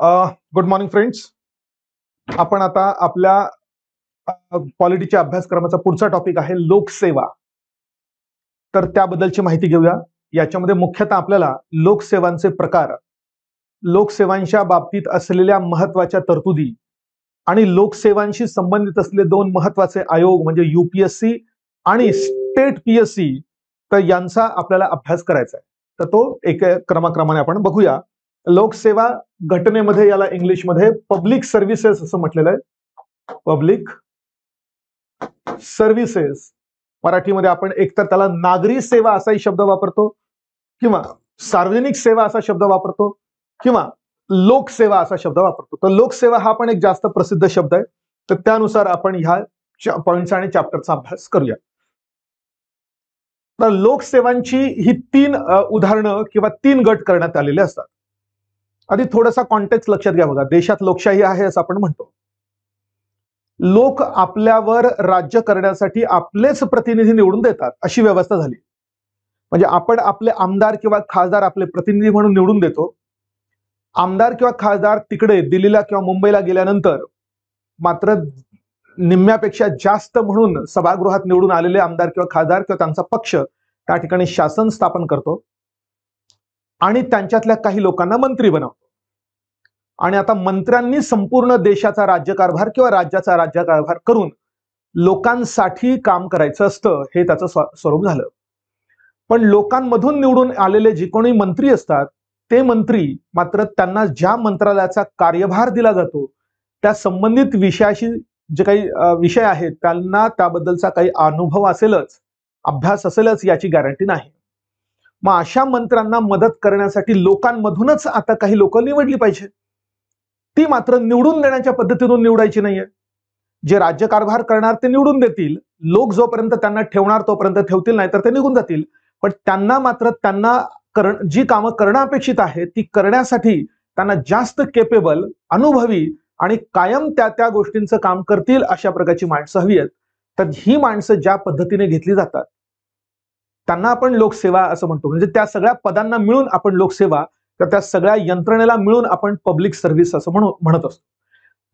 Good morning friends. आपण आता आपल्या पॉलिटीच्या अभ्यासक्रमाचा पुढचा टॉपिक आहे लोकसेवा. तर त्याबद्दलची माहिती घेऊया. याच्यामध्ये मुख्यतः आपल्याला लोकसेवांचे प्रकार, लोकसेवांच्या बाबतीत असलेल्या महत्वाच्या तरतुदी आणि लोकसेवांशी संबंधित असलेले दोन महत्वाचे आयोग म्हणजे यूपीएससी आणि स्टेट पीएससी, तर यांचा आपल्याला अभ्यास करायचा आहे. तर तो एक क्रमाक्रमाने आपण बघूया. लोकसेवा घटनेमध्ये याला इंग्लिशमध्ये पब्लिक सर्व्हिसेस असं म्हटलेलं आहे. पब्लिक सर्व्हिसेस, मराठीमध्ये आपण एकतर त्याला नागरी सेवा असाही शब्द वापरतो, किंवा सार्वजनिक सेवा असा शब्द वापरतो, किंवा लोकसेवा असा शब्द वापरतो. तर लोकसेवा हा पण एक जास्त प्रसिद्ध शब्द आहे. तर त्यानुसार आपण ह्या पॉइंट्स आणि चॅप्टरचा अभ्यास करूया. तर लोकसेवांची ही तीन उदाहरणं किंवा तीन गट करण्यात आलेले असतात. आधी थोडासा कॉन्टेक्स्ट लक्षात घ्या. बघा, देशात लोकशाही आहे असं आपण म्हणतो. लोक आपल्यावर राज्य करण्यासाठी आपलेच प्रतिनिधी निवडून देतात अशी व्यवस्था झाली. म्हणजे आपण आपले आमदार किंवा खासदार आपले प्रतिनिधी म्हणून निवडून देतो. आमदार किंवा खासदार तिकडे दिल्लीला किंवा मुंबईला गेल्यानंतर मात्र निम्म्यापेक्षा जास्त म्हणून सभागृहात निवडून आलेले आमदार किंवा खासदार किंवा त्यांचा पक्ष त्या ठिकाणी शासन स्थापन करतो आणि त्यांच्यातल्या काही लोकांना मंत्री बनवतो. आणि आता मंत्र्यांनी संपूर्ण देशाचा राज्यकारभार किंवा राज्याचा राज्यकारभार करून लोकांसाठी काम करायचं असतं, हे त्याचं स्वरूप झालं. पण लोकांमधून निवडून आलेले जे कोणी मंत्री असतात ते मंत्री मात्र त्यांना ज्या मंत्रालयाचा कार्यभार दिला जातो त्या संबंधित विषयाशी जे काही विषय आहेत त्यांना त्याबद्दलचा काही अनुभव असेलच, अभ्यास असेलच याची गॅरंटी नाही. मग अशा मंत्र्यांना मदत करण्यासाठी लोकांमधूनच आता काही लोक निवडली पाहिजे. ती मात्र निवडून देण्याच्या पद्धतीतून निवडायची नाहीये. जे राज्यकारभार करणार ते निवडून देतील, लोक जोपर्यंत त्यांना ठेवणार तोपर्यंत ठेवतील, नाहीतर ते निघून जातील. पण त्यांना मात्र जी कामं करणं अपेक्षित आहे ती करण्यासाठी त्यांना जास्त केपेबल, अनुभवी आणि कायम त्या गोष्टींचं काम करतील अशा प्रकारची माणसं हवी आहेत. तर ही माणसं ज्या पद्धतीने घेतली जातात त्यांना आपण लोकसेवा असं म्हणतो. म्हणजे त्या सगळ्या पदांना मिळून आपण लोकसेवा, तर त्या सगळ्या यंत्रणेला मिळून आपण पब्लिक सर्व्हिस असं म्हणत असतो.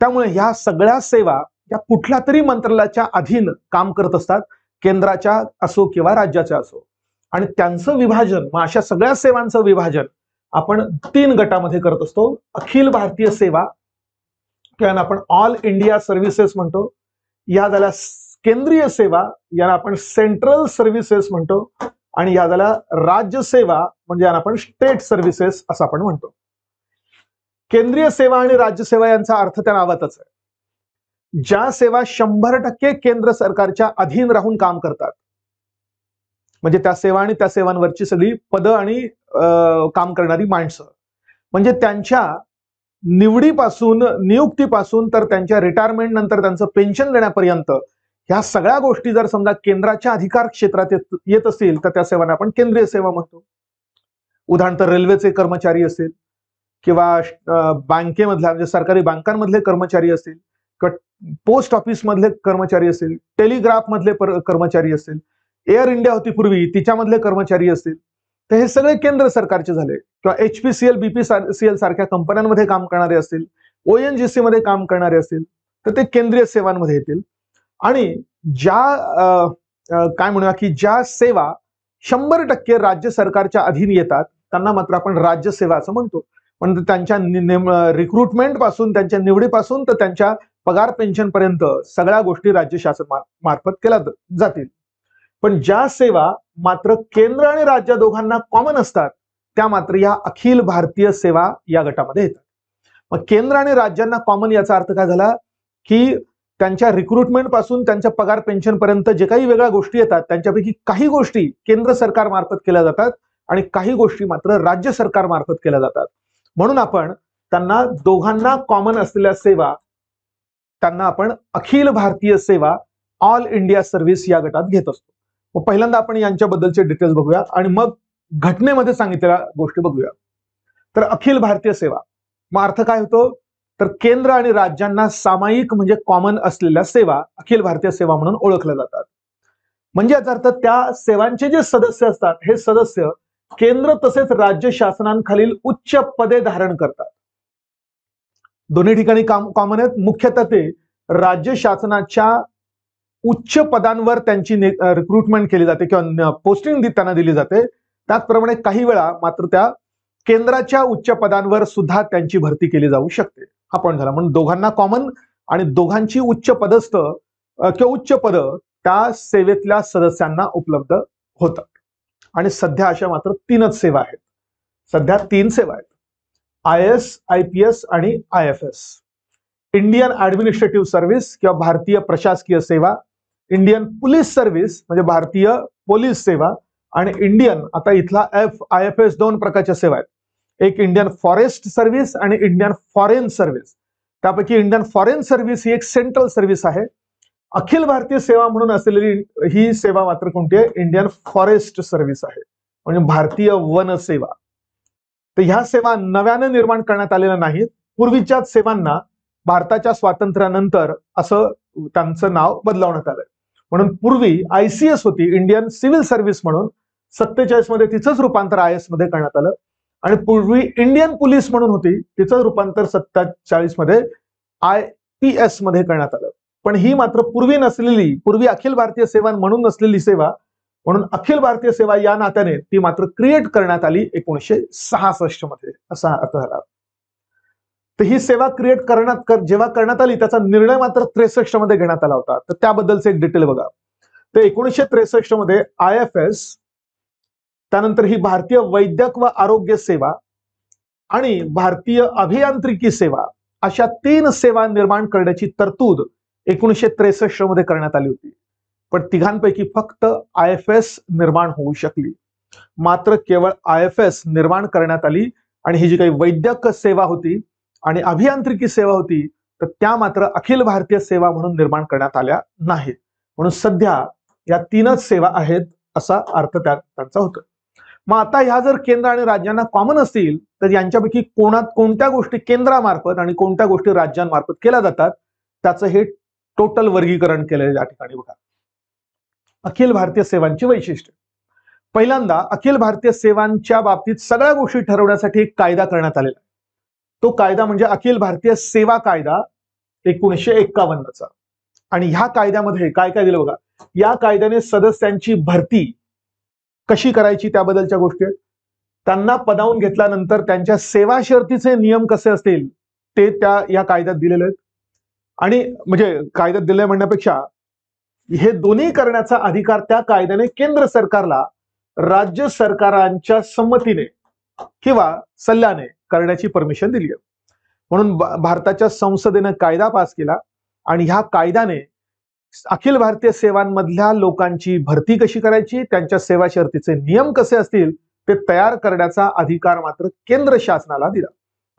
त्यामुळे ह्या सगळ्या सेवा या कुठल्या तरी मंत्रालयाच्या अधीन काम करत असतात, केंद्राच्या असो किंवा राज्याच्या असो. आणि त्यांचं विभाजन, मग अशा सगळ्या सेवांचं विभाजन आपण तीन गटामध्ये करत असतो. अखिल भारतीय सेवा किंवा आपण ऑल इंडिया सर्व्हिसेस म्हणतो. या झाल्या केंद्रीय सेवा, याला आपण सेंट्रल सर्व्हिसेस म्हणतो. आणि या झाल्या राज्यसेवा, म्हणजे याला आपण स्टेट सर्व्हिसेस असं आपण म्हणतो. केंद्रीय सेवा आणि राज्यसेवा यांचा अर्थ त्या नावातच आहे. ज्या सेवा 100% केंद्र सरकारच्या अधीन राहून काम करतात, म्हणजे त्या सेवा आणि त्या सेवांवरची सगळी पदं आणि काम करणारी माणसं, म्हणजे त्यांच्या निवडीपासून, नियुक्तीपासून तर त्यांच्या रिटायरमेंट नंतर त्यांचं पेन्शन देण्यापर्यंत ह्या सगळ्या गोष्टी जर समजा केंद्राच्या अधिकार क्षेत्रात येत असतील तर त्या सेवांना आपण केंद्रीय सेवा म्हणतो. उदाहरणार्थ रेल्वेचे कर्मचारी असेल, किंवा बँकेमधल्या म्हणजे सरकारी बँकांमधले कर्मचारी असतील, किंवा पोस्ट ऑफिस मधले कर्मचारी असतील, टेलिग्राफ मधले कर्मचारी असतील, एअर इंडिया होती पूर्वी तिच्यामधले कर्मचारी असतील, तर हे सगळे केंद्र सरकारचे झाले. किंवा HPCL, BPCL सारख्या कंपन्यांमध्ये काम करणारे असतील, ONGC मध्ये काम करणारे असतील, तर ते केंद्रीय सेवांमध्ये येतील. आणि ज्या काय म्हणूया की ज्या सेवा 100% राज्य सरकारच्या अधीन येतात त्यांना मात्र आपण राज्यसेवा असं म्हणतो. म्हणजे त्यांच्या रिक्रुटमेंट पासून, त्यांच्या निवडीपासून तर त्यांच्या पगार पेन्शन पर्यंत सगळ्या गोष्टी राज्य शासन मार्फत केल्या जातील. पण ज्या सेवा मात्र केंद्र आणि राज्य दोघांना कॉमन असतात त्या मात्र या अखिल भारतीय सेवा या गटामध्ये येतात. मग केंद्र आणि राज्यांना कॉमन याचा अर्थ काय झाला की त्यांच्या रिक्रुटमेंट पासून त्यांच्या पगार पेन्शन पर्यंत जे काही वेगळ्या गोष्टी येतात त्यांच्यापैकी काही गोष्टी केंद्र सरकार मार्फत केल्या जातात आणि काही गोष्टी मात्र राज्य सरकार मार्फत केल्या जातात. म्हणून आपण त्यांना दोघांना कॉमन असलेल्या सेवा त्यांना आपण अखिल भारतीय सेवा, ऑल इंडिया सर्व्हिस या गटात घेत असतो. मग पहिल्यांदा आपण यांच्याबद्दलचे डिटेल्स बघूया आणि मग घटनेमध्ये सांगितलेल्या गोष्टी बघूया. तर अखिल भारतीय सेवा मग अर्थ काय होतो, तर केंद्र आणि राज्यांना सामायिक म्हणजे कॉमन असलेल्या सेवा अखिल भारतीय सेवा म्हणून ओळखल्या जातात. म्हणजे याचा अर्थ त्या सेवांचे जे सदस्य असतात हे सदस्य केंद्र तसेच राज्य शासनांखालील उच्च पदे धारण करतात. दोन्ही ठिकाणी कॉमन आहेत. मुख्यतः ते राज्य शासनाच्या उच्च पदांवर त्यांची रिक्रुटमेंट केली जाते किंवा पोस्टिंग त्यांना दिली जाते. त्याचप्रमाणे काही वेळा मात्र त्या केंद्राच्या उच्च पदांवर सुद्धा त्यांची भरती केली जाऊ शकते. हा पॉईंट झाला. म्हणून दोघांना कॉमन आणि दोघांची उच्च पदस्थ किंवा उच्च पद त्या सेवेतल्या सदस्यांना उपलब्ध होतात. आणि सध्या अशा मात्र 3च सेवा आहेत. सध्या 3 सेवा आहेत. IAS, IPS आणि IFS. इंडियन ऍडमिनिस्ट्रेटिव्ह सर्व्हिस किंवा भारतीय प्रशासकीय सेवा, इंडियन पोलीस सर्व्हिस म्हणजे भारतीय पोलीस सेवा, आणि इंडियन, आता इथला IFS 2 प्रकारच्या सेवा आहेत. एक इंडियन फॉरेस्ट सर्व्हिस आणि इंडियन फॉरेन सर्व्हिस. त्यापैकी इंडियन फॉरेन सर्व्हिस ही एक सेंट्रल सर्व्हिस आहे. अखिल भारतीय सेवा म्हणून असलेली ही सेवा मात्र कोणती आहे? इंडियन फॉरेस्ट सर्व्हिस आहे, म्हणजे भारतीय वन सेवा. तर ह्या सेवा नव्याने निर्माण करण्यात आलेल्या नाहीत. पूर्वीच्याच सेवांना भारताच्या स्वातंत्र्यानंतर असं त्यांचं नाव बदलवण्यात आलंय. म्हणून पूर्वी ICS होती, इंडियन सिव्हिल सर्व्हिस म्हणून. 47 मध्ये तिचंच रूपांतर IS मध्ये करण्यात आलं. आणि पूर्वी इंडियन पोलीस म्हणून होती, तिचं रूपांतर 47 मध्ये IPS मध्ये करण्यात आलं. पण ही मात्र पूर्वी अखिल भारतीय सेवा म्हणून नसलेली सेवा, म्हणून अखिल भारतीय सेवा या नात्याने ती मात्र क्रिएट करण्यात आली 1966 मध्ये, असा अर्थ झाला. तर ही सेवा क्रिएट जेव्हा करण्यात आली त्याचा निर्णय मात्र 63 मध्ये घेण्यात आला होता. तर त्याबद्दलचे एक डिटेल बघा. तर 1963 मध्ये IFS, त्यानंतर ही भारतीय वैद्यक व आरोग्य सेवा आणि भारतीय अभियांत्रिकी सेवा अशा 3 सेवा निर्माण करण्याची तरतूद 1963 मध्ये करण्यात आली होती. पण तिघांपैकी फक्त IFS निर्माण होऊ शकली. मात्र केवळ IFS निर्माण करण्यात आली आणि ही जी काही वैद्यक सेवा होती आणि अभियांत्रिकी सेवा होती तर त्या मात्र अखिल भारतीय सेवा म्हणून निर्माण करण्यात आल्या नाहीत. म्हणून सध्या या 3च सेवा आहेत असा अर्थ त्यांचा होतो. मग आता ह्या जर केंद्र आणि राज्यांना कॉमन असतील तर यांच्यापैकी कोणत्या गोष्टी केंद्रामार्फत आणि कोणत्या गोष्टी राज्यांमार्फत केल्या जातात त्याचं हे टोटल वर्गीकरण केलेलं या ठिकाणी बघा. अखिल भारतीय सेवांची वैशिष्ट्ये. पहिल्यांदा अखिल भारतीय सेवांच्या बाबतीत सगळ्या गोष्टी ठरवण्यासाठी एक कायदा करण्यात आलेला आहे. तो कायदा म्हणजे अखिल भारतीय सेवा कायदा 1951चा. आणि ह्या कायद्यामध्ये काय काय दिलं बघा. या कायद्याने सदस्यांची भरती कशी करायची त्याबद्दलच्या गोष्टी आहेत. त्यांना पदावून घेतल्यानंतर त्यांच्या सेवा शर्तीचे नियम कसे असतील ते या कायद्यात दिलेले आहेत. आणि म्हणजे कायद्यात दिले म्हणण्यापेक्षा हे दोन्ही करण्याचा अधिकार त्या कायद्याने केंद्र सरकारला राज्य सरकारांच्या संमतीने किंवा सल्ल्याने करण्याची परमिशन दिली आहे. म्हणून भारताच्या संसदेने कायदा पास केला आणि ह्या कायद्याने अखिल भारतीय सेवांमधल्या लोकांची भरती कशी करायची, त्यांच्या सेवा शर्तीचे नियम कसे असतील ते तयार करण्याचा अधिकार मात्र केंद्र शासनाला दिला.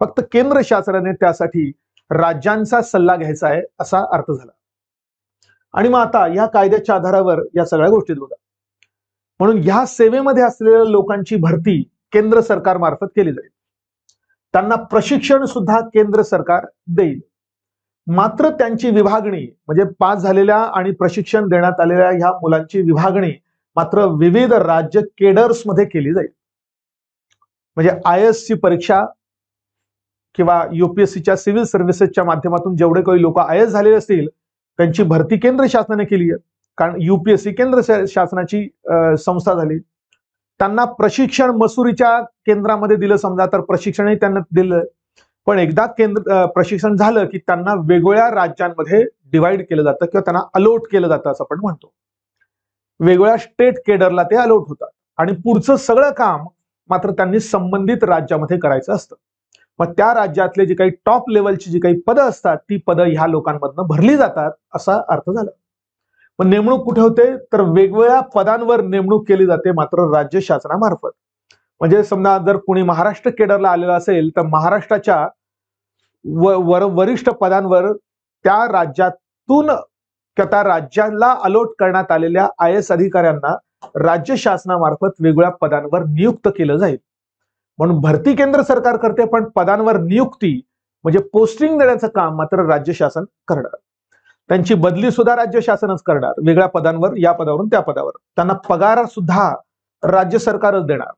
फक्त केंद्र शासनाने त्यासाठी राज्यांचा सल्ला घ्यायचा आहे असा अर्थ झाला. आणि मग आता या कायद्याच्या आधारावर या सगळ्या गोष्टी बघा. म्हणून ह्या सेवेमध्ये असलेल्या लोकांची भरती केंद्र सरकार मार्फत केली जाईल. त्यांना प्रशिक्षण सुद्धा केंद्र सरकार देईल. मात्र त्यांची विभागणी म्हणजे पास झालेल्या आणि प्रशिक्षण देण्यात आलेल्या ह्या मुलांची विभागणी मात्र विविध राज्य केडर्स मध्ये केली जाईल. म्हणजे IAS ची परीक्षा किंवा UPSCच्या सिव्हिल सर्व्हिसेसच्या माध्यमातून जेवढे काही लोक IAS झालेले असतील त्यांची भरती केंद्र शासनाने केली आहे. कारण UPSC केंद्र शासनाची संस्था झाली. त्यांना प्रशिक्षण मसुरीच्या केंद्रामध्ये दिलं समजा तर प्रशिक्षणही त्यांना दिलं. पण एकदा प्रशिक्षण झालं की त्यांना वेगवेगळ्या राज्यांमध्ये डिवाइड केलं जातं किंवा त्यांना अलॉट केलं जातं असं आपण म्हणतो. वेगवेगळ्या स्टेट केडरला ते अलॉट होतात आणि पुढचं सगळं काम मात्र त्यांनी संबंधित राज्यामध्ये करायचं असतं. मग त्या राज्यातले जे काही टॉप लेवलची जी काही पदं असतात ती पदं ह्या लोकांमधनं भरली जातात असा अर्थ झाला. पण नेमणूक कुठे होते तर वेगवेगळ्या पदांवर नेमणूक केली जाते मात्र राज्य शासनामार्फत. म्हणजे समजा जर कोणी महाराष्ट्र केडरला आलेला असेल तर महाराष्ट्राच्या वरिष्ठ पदांवर त्या राज्यातून त्या राज्याला अलॉट करण्यात आलेल्या IAS अधिकाऱ्यांना राज्य शासनामार्फत वेगवेगळ्या पदांवर नियुक्त केलं जाईल. म्हणून भरती केंद्र सरकार करते पण पदांवर नियुक्ती म्हणजे पोस्टिंग देण्याचं काम मात्र राज्य शासन करणार. त्यांची बदली सुद्धा राज्य शासनच करणार वेगळ्या पदांवर, या पदावरून त्या पदावर. त्यांना पगार सुद्धा राज्य सरकारच देणार.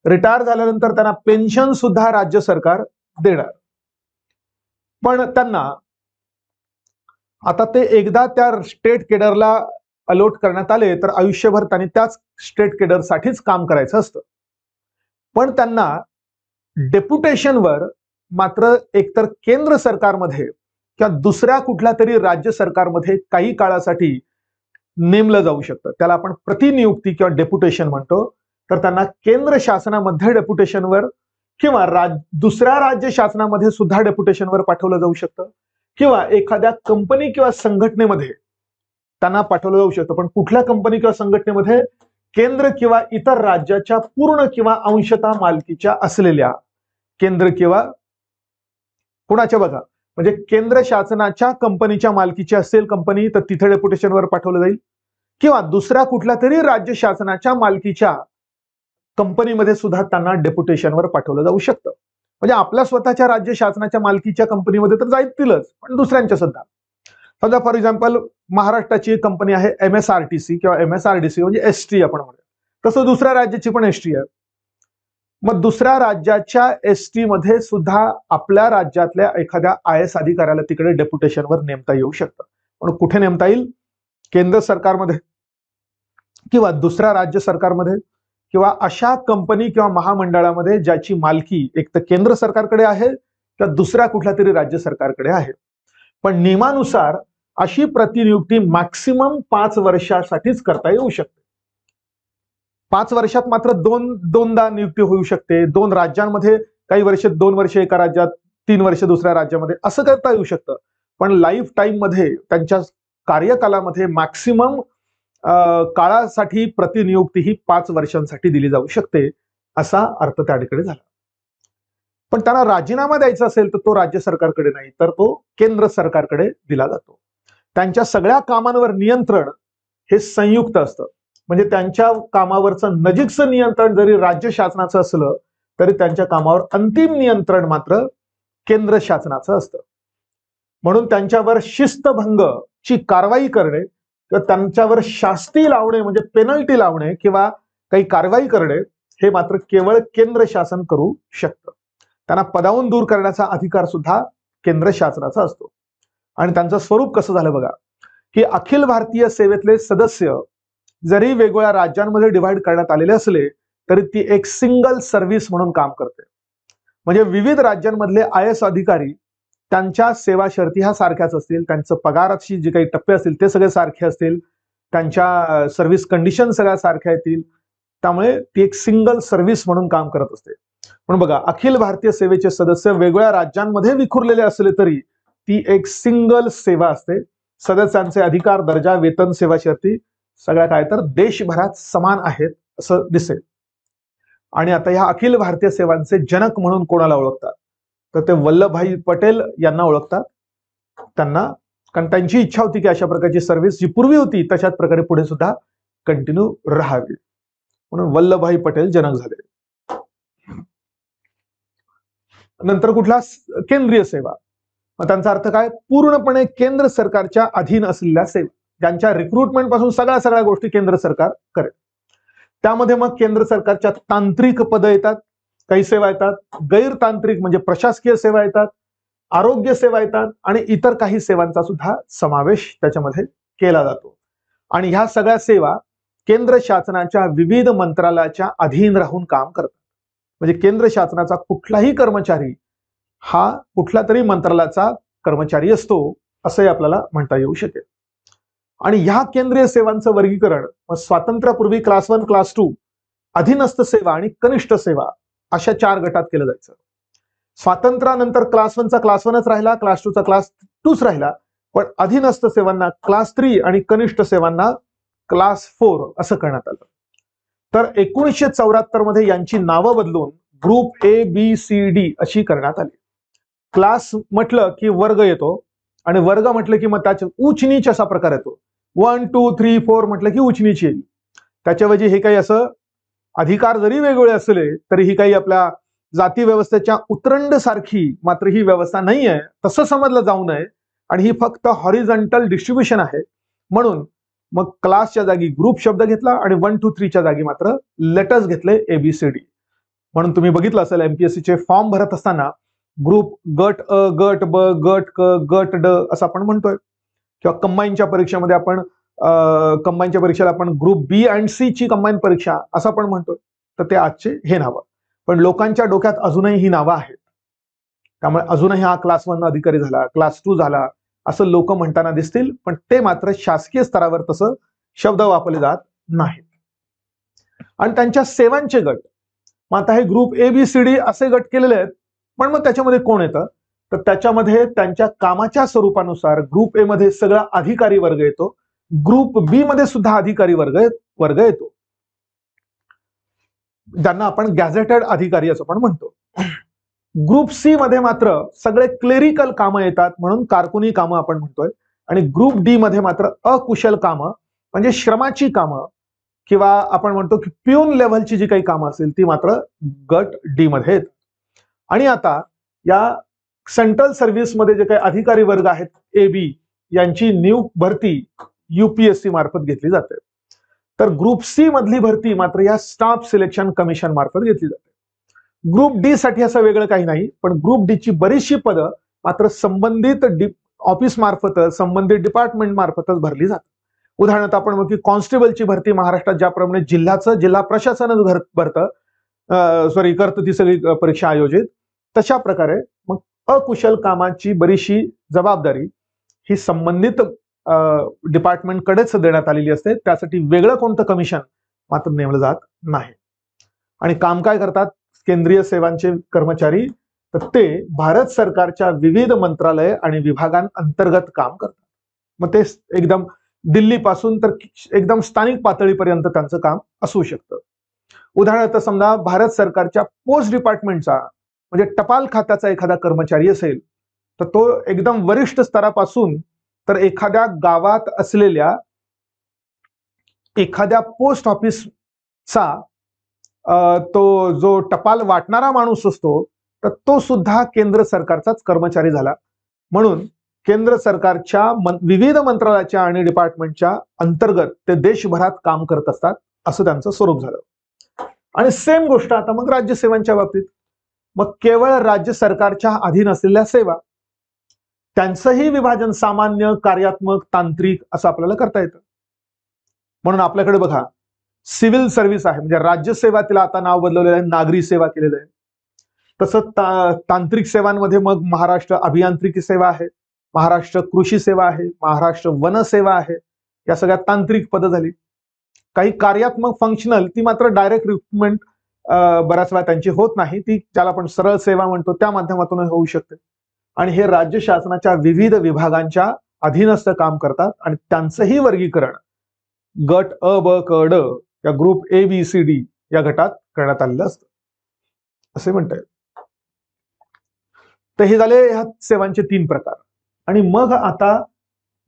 रिटायर झाल्यानंतर त्यांना पेन्शन सुद्धा राज्य सरकार देणार. पण त्यांना आता ते एकदा त्या स्टेट केडरला अलॉट करण्यात आले तर आयुष्यभर त्यांनी त्याच स्टेट केडरसाठीच काम करायचं असतं. पण त्यांना डेप्युटेशनवर मात्र एकतर केंद्र सरकारमध्ये किंवा दुसऱ्या कुठल्या तरी राज्य सरकारमध्ये काही काळासाठी नेमलं जाऊ शकतं. त्याला आपण प्रतिनियुक्ती किंवा डेप्युटेशन म्हणतो. तर त्यांना केंद्र शासनामध्ये डेप्युटेशनवर किंवा दुसऱ्या राज्य शासनामध्ये सुद्धा डेप्युटेशनवर पाठवलं जाऊ शकतं किंवा एखाद्या कंपनी किंवा संघटनेमध्ये त्यांना पाठवलं जाऊ शकतं. पण कुठल्या कंपनी किंवा संघटनेमध्ये? केंद्र किंवा इतर राज्याच्या पूर्ण किंवा अंशतः मालकीच्या असलेल्या केंद्र किंवा कुणाच्या बघा, म्हणजे केंद्र शासनाच्या कंपनीच्या मालकीची असेल कंपनी तर तिथे डेप्युटेशनवर पाठवलं जाईल किंवा दुसऱ्या कुठल्या तरी राज्य शासनाच्या मालकीच्या कंपनीमध्ये सुद्धा त्यांना डेप्युटेशनवर पाठवलं जाऊ शकतं. म्हणजे आपल्या स्वतःच्या राज्य शासनाच्या मालकीच्या कंपनीमध्ये तर जाईलच, पण दुसऱ्यांच्या सुद्धा. समजा फॉर एक्झाम्पल महाराष्ट्राची एक कंपनी आहे MSRTC किंवा MSRDC म्हणजे एसटी आपण म्हणूया, तसं दुसऱ्या राज्याची पण एसटी आहे. मग दुसऱ्या राज्याच्या एसटी मध्ये सुद्धा आपल्या राज्यातल्या एखाद्या IAS अधिकाऱ्याला तिकडे डेप्युटेशनवर नेमता येऊ शकतं. पण कुठे नेमता येईल? केंद्र सरकारमध्ये किंवा दुसऱ्या राज्य सरकारमध्ये किंवा अशा कंपनी किंवा महामंडळामध्ये ज्याची मालकी एक तर केंद्र सरकारकडे आहे किंवा दुसऱ्या कुठल्या तरी राज्य सरकारकडे आहे. पण नियमानुसार अशी प्रतिनियुक्ती मॅक्सिमम 5 वर्षासाठीच करता येऊ शकते. 5 वर्षात मात्र दोनदा नियुक्ती होऊ शकते. 2 राज्यांमध्ये काही वर्ष 2 वर्ष एका राज्यात, 3 वर्ष दुसऱ्या राज्यामध्ये असं करता येऊ शकतं. पण लाईफ टाईम मध्ये त्यांच्या कार्यकालामध्ये मॅक्सिमम काळासाठी प्रतिनियुक्ती ही 5 वर्षांसाठी दिली जाऊ शकते असा अर्थ त्या ठिकाणी झाला. पण त्यांना राजीनामा द्यायचा असेल तर तो राज्य सरकारकडे नाही तर तो केंद्र सरकारकडे दिला जातो. त्यांच्या सगळ्या कामांवर नियंत्रण हे संयुक्त असतं. म्हणजे त्यांच्या कामावरचं नजीकचं नियंत्रण जरी राज्य शासनाचं असलं तरी त्यांच्या कामावर अंतिम नियंत्रण मात्र केंद्र शासनाचं असतं. म्हणून त्यांच्यावर शिस्तभंगची कारवाई करणे किंवा त्यांच्यावर शास्ती लावणे म्हणजे पेनल्टी लावणे किंवा काही कारवाई करणे हे मात्र केवळ केंद्र शासन करू शकतं. त्यांना पदावून दूर करण्याचा अधिकार सुद्धा केंद्र शासनाचा असतो. आणि त्यांचं स्वरूप कसं झालं बघा, की अखिल भारतीय सेवेतले सदस्य जरी वेगवेगळ्या राज्यांमध्ये डिव्हाइड करण्यात आलेले असले तरी ती एक सिंगल सर्व्हिस म्हणून काम करते. म्हणजे विविध राज्यांमधले IAS अधिकारी त्यांच्या सेवा शर्ती ह्या सारख्याच असतील, त्यांचं पगाराची जे काही टप्पे असतील ते सगळे सारखे असतील, त्यांच्या सर्व्हिस कंडिशन सगळ्या सारख्या येतील. त्यामुळे ती एक सिंगल सर्व्हिस म्हणून काम करत असते. पण बघा, अखिल भारतीय सेवेचे सदस्य वेगवेगळ्या राज्यांमध्ये विखुरलेले असले तरी ती एक सिंगल सेवा असते. सदस्यांचे अधिकार, दर्जा, वेतन, सेवा शर्ती सगळ्या काय तर देशभरात समान आहेत असं दिसेल. आणि आता ह्या अखिल भारतीय सेवांचे जनक म्हणून कोणाला ओळखतात तर ते वल्लभभाई पटेल यांना ओळखतात. त्यांना कारण त्यांची इच्छा होती की अशा प्रकारची सर्व्हिस जी पूर्वी होती तशाच प्रकारे पुढे सुद्धा कंटिन्यू राहावी, म्हणून वल्लभभाई पटेल जनक झाले. नंतर कुठला? केंद्रीय सेवा. मग त्यांचा अर्थ काय? पूर्णपणे केंद्र सरकारच्या अधीन असलेल्या सेवा, ज्यांच्या रिक्रुटमेंट पासून सगळ्या गोष्टी केंद्र सरकार करेल. त्यामध्ये मग केंद्र सरकारच्या तांत्रिक पदं येतात, काही सेवा येतात, गैरतांत्रिक म्हणजे प्रशासकीय सेवा येतात, आरोग्य सेवा येतात आणि इतर काही सेवांचा सुद्धा समावेश त्याच्यामध्ये केला जातो. आणि ह्या सगळ्या सेवा केंद्र शासनाच्या विविध मंत्रालयाच्या अधीन राहून काम करतात. म्हणजे केंद्र शासनाचा कुठलाही कर्मचारी हा कुठल्या तरी मंत्रालयाचा कर्मचारी असतो असंही आपल्याला म्हणता येऊ शकेल. आणि ह्या केंद्रीय सेवांचं वर्गीकरण स्वातंत्र्यापूर्वी क्लास 1, क्लास 2, अधीनस्थ सेवा आणि कनिष्ठ सेवा अशा 4 गटात केलं जायचं. स्वातंत्र्यानंतर क्लास 1चा क्लास 1च राहिला, क्लास 2चा क्लास 2च राहिला, पण अधीनस्थ सेवांना क्लास 3 आणि कनिष्ठ सेवांना क्लास 4 असं करण्यात आलं. तर 1974 मध्ये यांची नावं बदलून ग्रुप ABCD अशी करण्यात आली. क्लास म्हटलं की वर्ग येतो आणि वर्ग म्हटलं की मग त्याच्या उच्च नीच असा प्रकार येतो. 1, 2, 3, 4 म्हटलं की उच्च नीच येईल. त्याच्याऐवजी हे काही असं अधिकार जरी वेगवेगळे असले तरी ही काही आपल्या जाती व्यवस्थेच्या उतरंड सारखी मात्र ही व्यवस्था नाही आहे, तसं समजलं जाऊ नये. आणि ही फक्त हॉरिझॉन्टल डिस्ट्रीब्युशन आहे. म्हणून मग क्लासच्या जागी ग्रुप शब्द घेतला आणि 1, 2, 3च्या जागी मात्र लेटर्स घेतले ABCD. म्हणून तुम्ही बघितलं असेल MPSC चे फॉर्म भरत असताना ग्रुप गट अ, गट ब, गट क, गट ड असं आपण म्हणतोय. किंवा कंबाईनच्या परीक्षेमध्ये आपण कंबाईनच्या परीक्षेला आपण ग्रुप बी अँड सी ची कंबाईन परीक्षा असं आपण म्हणतोय. तर ते आजचे हे नावं. पण लोकांच्या डोक्यात अजूनही ही नावं आहेत. त्यामुळे अजूनही हा क्लास 1 अधिकारी झाला, क्लास 2 झाला असं लोक म्हणताना दिसतील, पण ते मात्र शासकीय स्तरावर तसं शब्द वापरले जात नाहीत. आणि त्यांच्या सेवांचे गट, मग आता हे group A B C D असे गट केलेले आहेत. पण मग त्याच्यामध्ये कोण येतं, तर त्याच्यामध्ये त्यांच्या कामाच्या स्वरूपानुसार ग्रुप ए मध्ये सगळा अधिकारी वर्ग येतो, ग्रुप बी मध्ये सुद्धा अधिकारी वर्ग येतो, ज्यांना आपण गॅझेटेड अधिकारी असं पण म्हणतो. ग्रुप सी मध्ये मात्र सगळे क्लेरिकल कामं येतात, म्हणून कारकुनी कामं आपण म्हणतोय. आणि ग्रुप डी मध्ये मात्र अकुशल कामं म्हणजे श्रमाची कामं किंवा आपण म्हणतो की प्यून लेव्हलची जी काही कामं असतील ती मात्र गट डी मध्ये आहेत. आणि आता या सेंट्रल सर्व्हिस मध्ये जे काही अधिकारी वर्ग आहेत ए बी, यांची भरती UPSC मार्फत घेतली जाते. तर ग्रुप सी मधली भरती मात्र या स्टाफ सिलेक्शन कमिशन मार्फत घेतली जाते. ग्रुप डी साठी असं वेगळं काही नाही, पण ग्रुप डी ची बरीचशी पदं मात्र संबंधित ऑफिस मार्फतच, संबंधित डिपार्टमेंट मार्फतच भरली जातात. उदाहरणार्थ आपण बघू की कॉन्स्टेबलची भरती महाराष्ट्रात ज्याप्रमाणे जिल्हा प्रशासनच करतं ती सगळी परीक्षा आयोजित, तशा प्रकारे मग अकुशल कामाची बरीचशी जबाबदारी ही संबंधित डिपार्टमेंटकडेच देण्यात आलेली असते. त्यासाठी वेगळं कोणतं कमिशन मात्र नेमलं जात नाही. आणि काम काय करतात केंद्रीय सेवांचे कर्मचारी, तर ते भारत सरकारच्या विविध मंत्रालय आणि विभागांअंतर्गत काम करतात. मग ते एकदम दिल्लीपासून तर एकदम स्थानिक पातळीपर्यंत त्यांचं काम असू शकतं. उदाहरणार्थ समजा भारत सरकारच्या पोस्ट डिपार्टमेंटचा म्हणजे टपाल खात्याचा एखादा कर्मचारी असेल, तर तो एकदम वरिष्ठ स्तरापासून तर एखाद्या गावात असलेल्या एखाद्या पोस्ट ऑफिसचा तो जो टपाल वाटणारा माणूस असतो, तर तो सुद्धा केंद्र सरकारचाच कर्मचारी झाला. म्हणून केंद्र सरकारच्या विविध मंत्रालयाच्या आणि डिपार्टमेंटच्या अंतर्गत ते देशभरात काम करत असतात, असं त्यांचं स्वरूप झालं. आणि सेम गोष्ट आता मग राज्यसेवांच्या बाबतीत. मग केवळ राज्य सरकारच्या अधीन असलेल्या सेवा, त्यांचंही विभाजन सामान्य, कार्यात्मक, तांत्रिक असं आपल्याला करता येतं. म्हणून आपल्याकडे बघा सिव्हिल सर्व्हिस आहे, म्हणजे राज्यसेवा, तिला आता नाव बदलवलेलं आहे, नागरी सेवा केलेलं आहे. तसं तांत्रिक सेवांमध्ये मग महाराष्ट्र अभियांत्रिकी सेवा आहे, महाराष्ट्र कृषी सेवा आहे, महाराष्ट्र वन सेवा आहे. या सगळ्या तांत्रिक पदं झाली. काही कार्यात्मक फंक्शनल, ती मात्र डायरेक्ट रिक्रुटमेंट बऱ्याच वेळा त्यांची होत नाही, ती ज्याला आपण सरळ सेवा म्हणतो त्या माध्यमातून होऊ शकते. आणि हे राज्य शासनाच्या विविध विभागांच्या अधीनस्थ काम करतात आणि त्यांचंही वर्गीकरण गट अ ब क ड या group A B C D या गटात करण्यात आलेलं असतं असे म्हणता येईल. तर हे झाले ह्या सेवांचे 3 प्रकार. आणि मग आता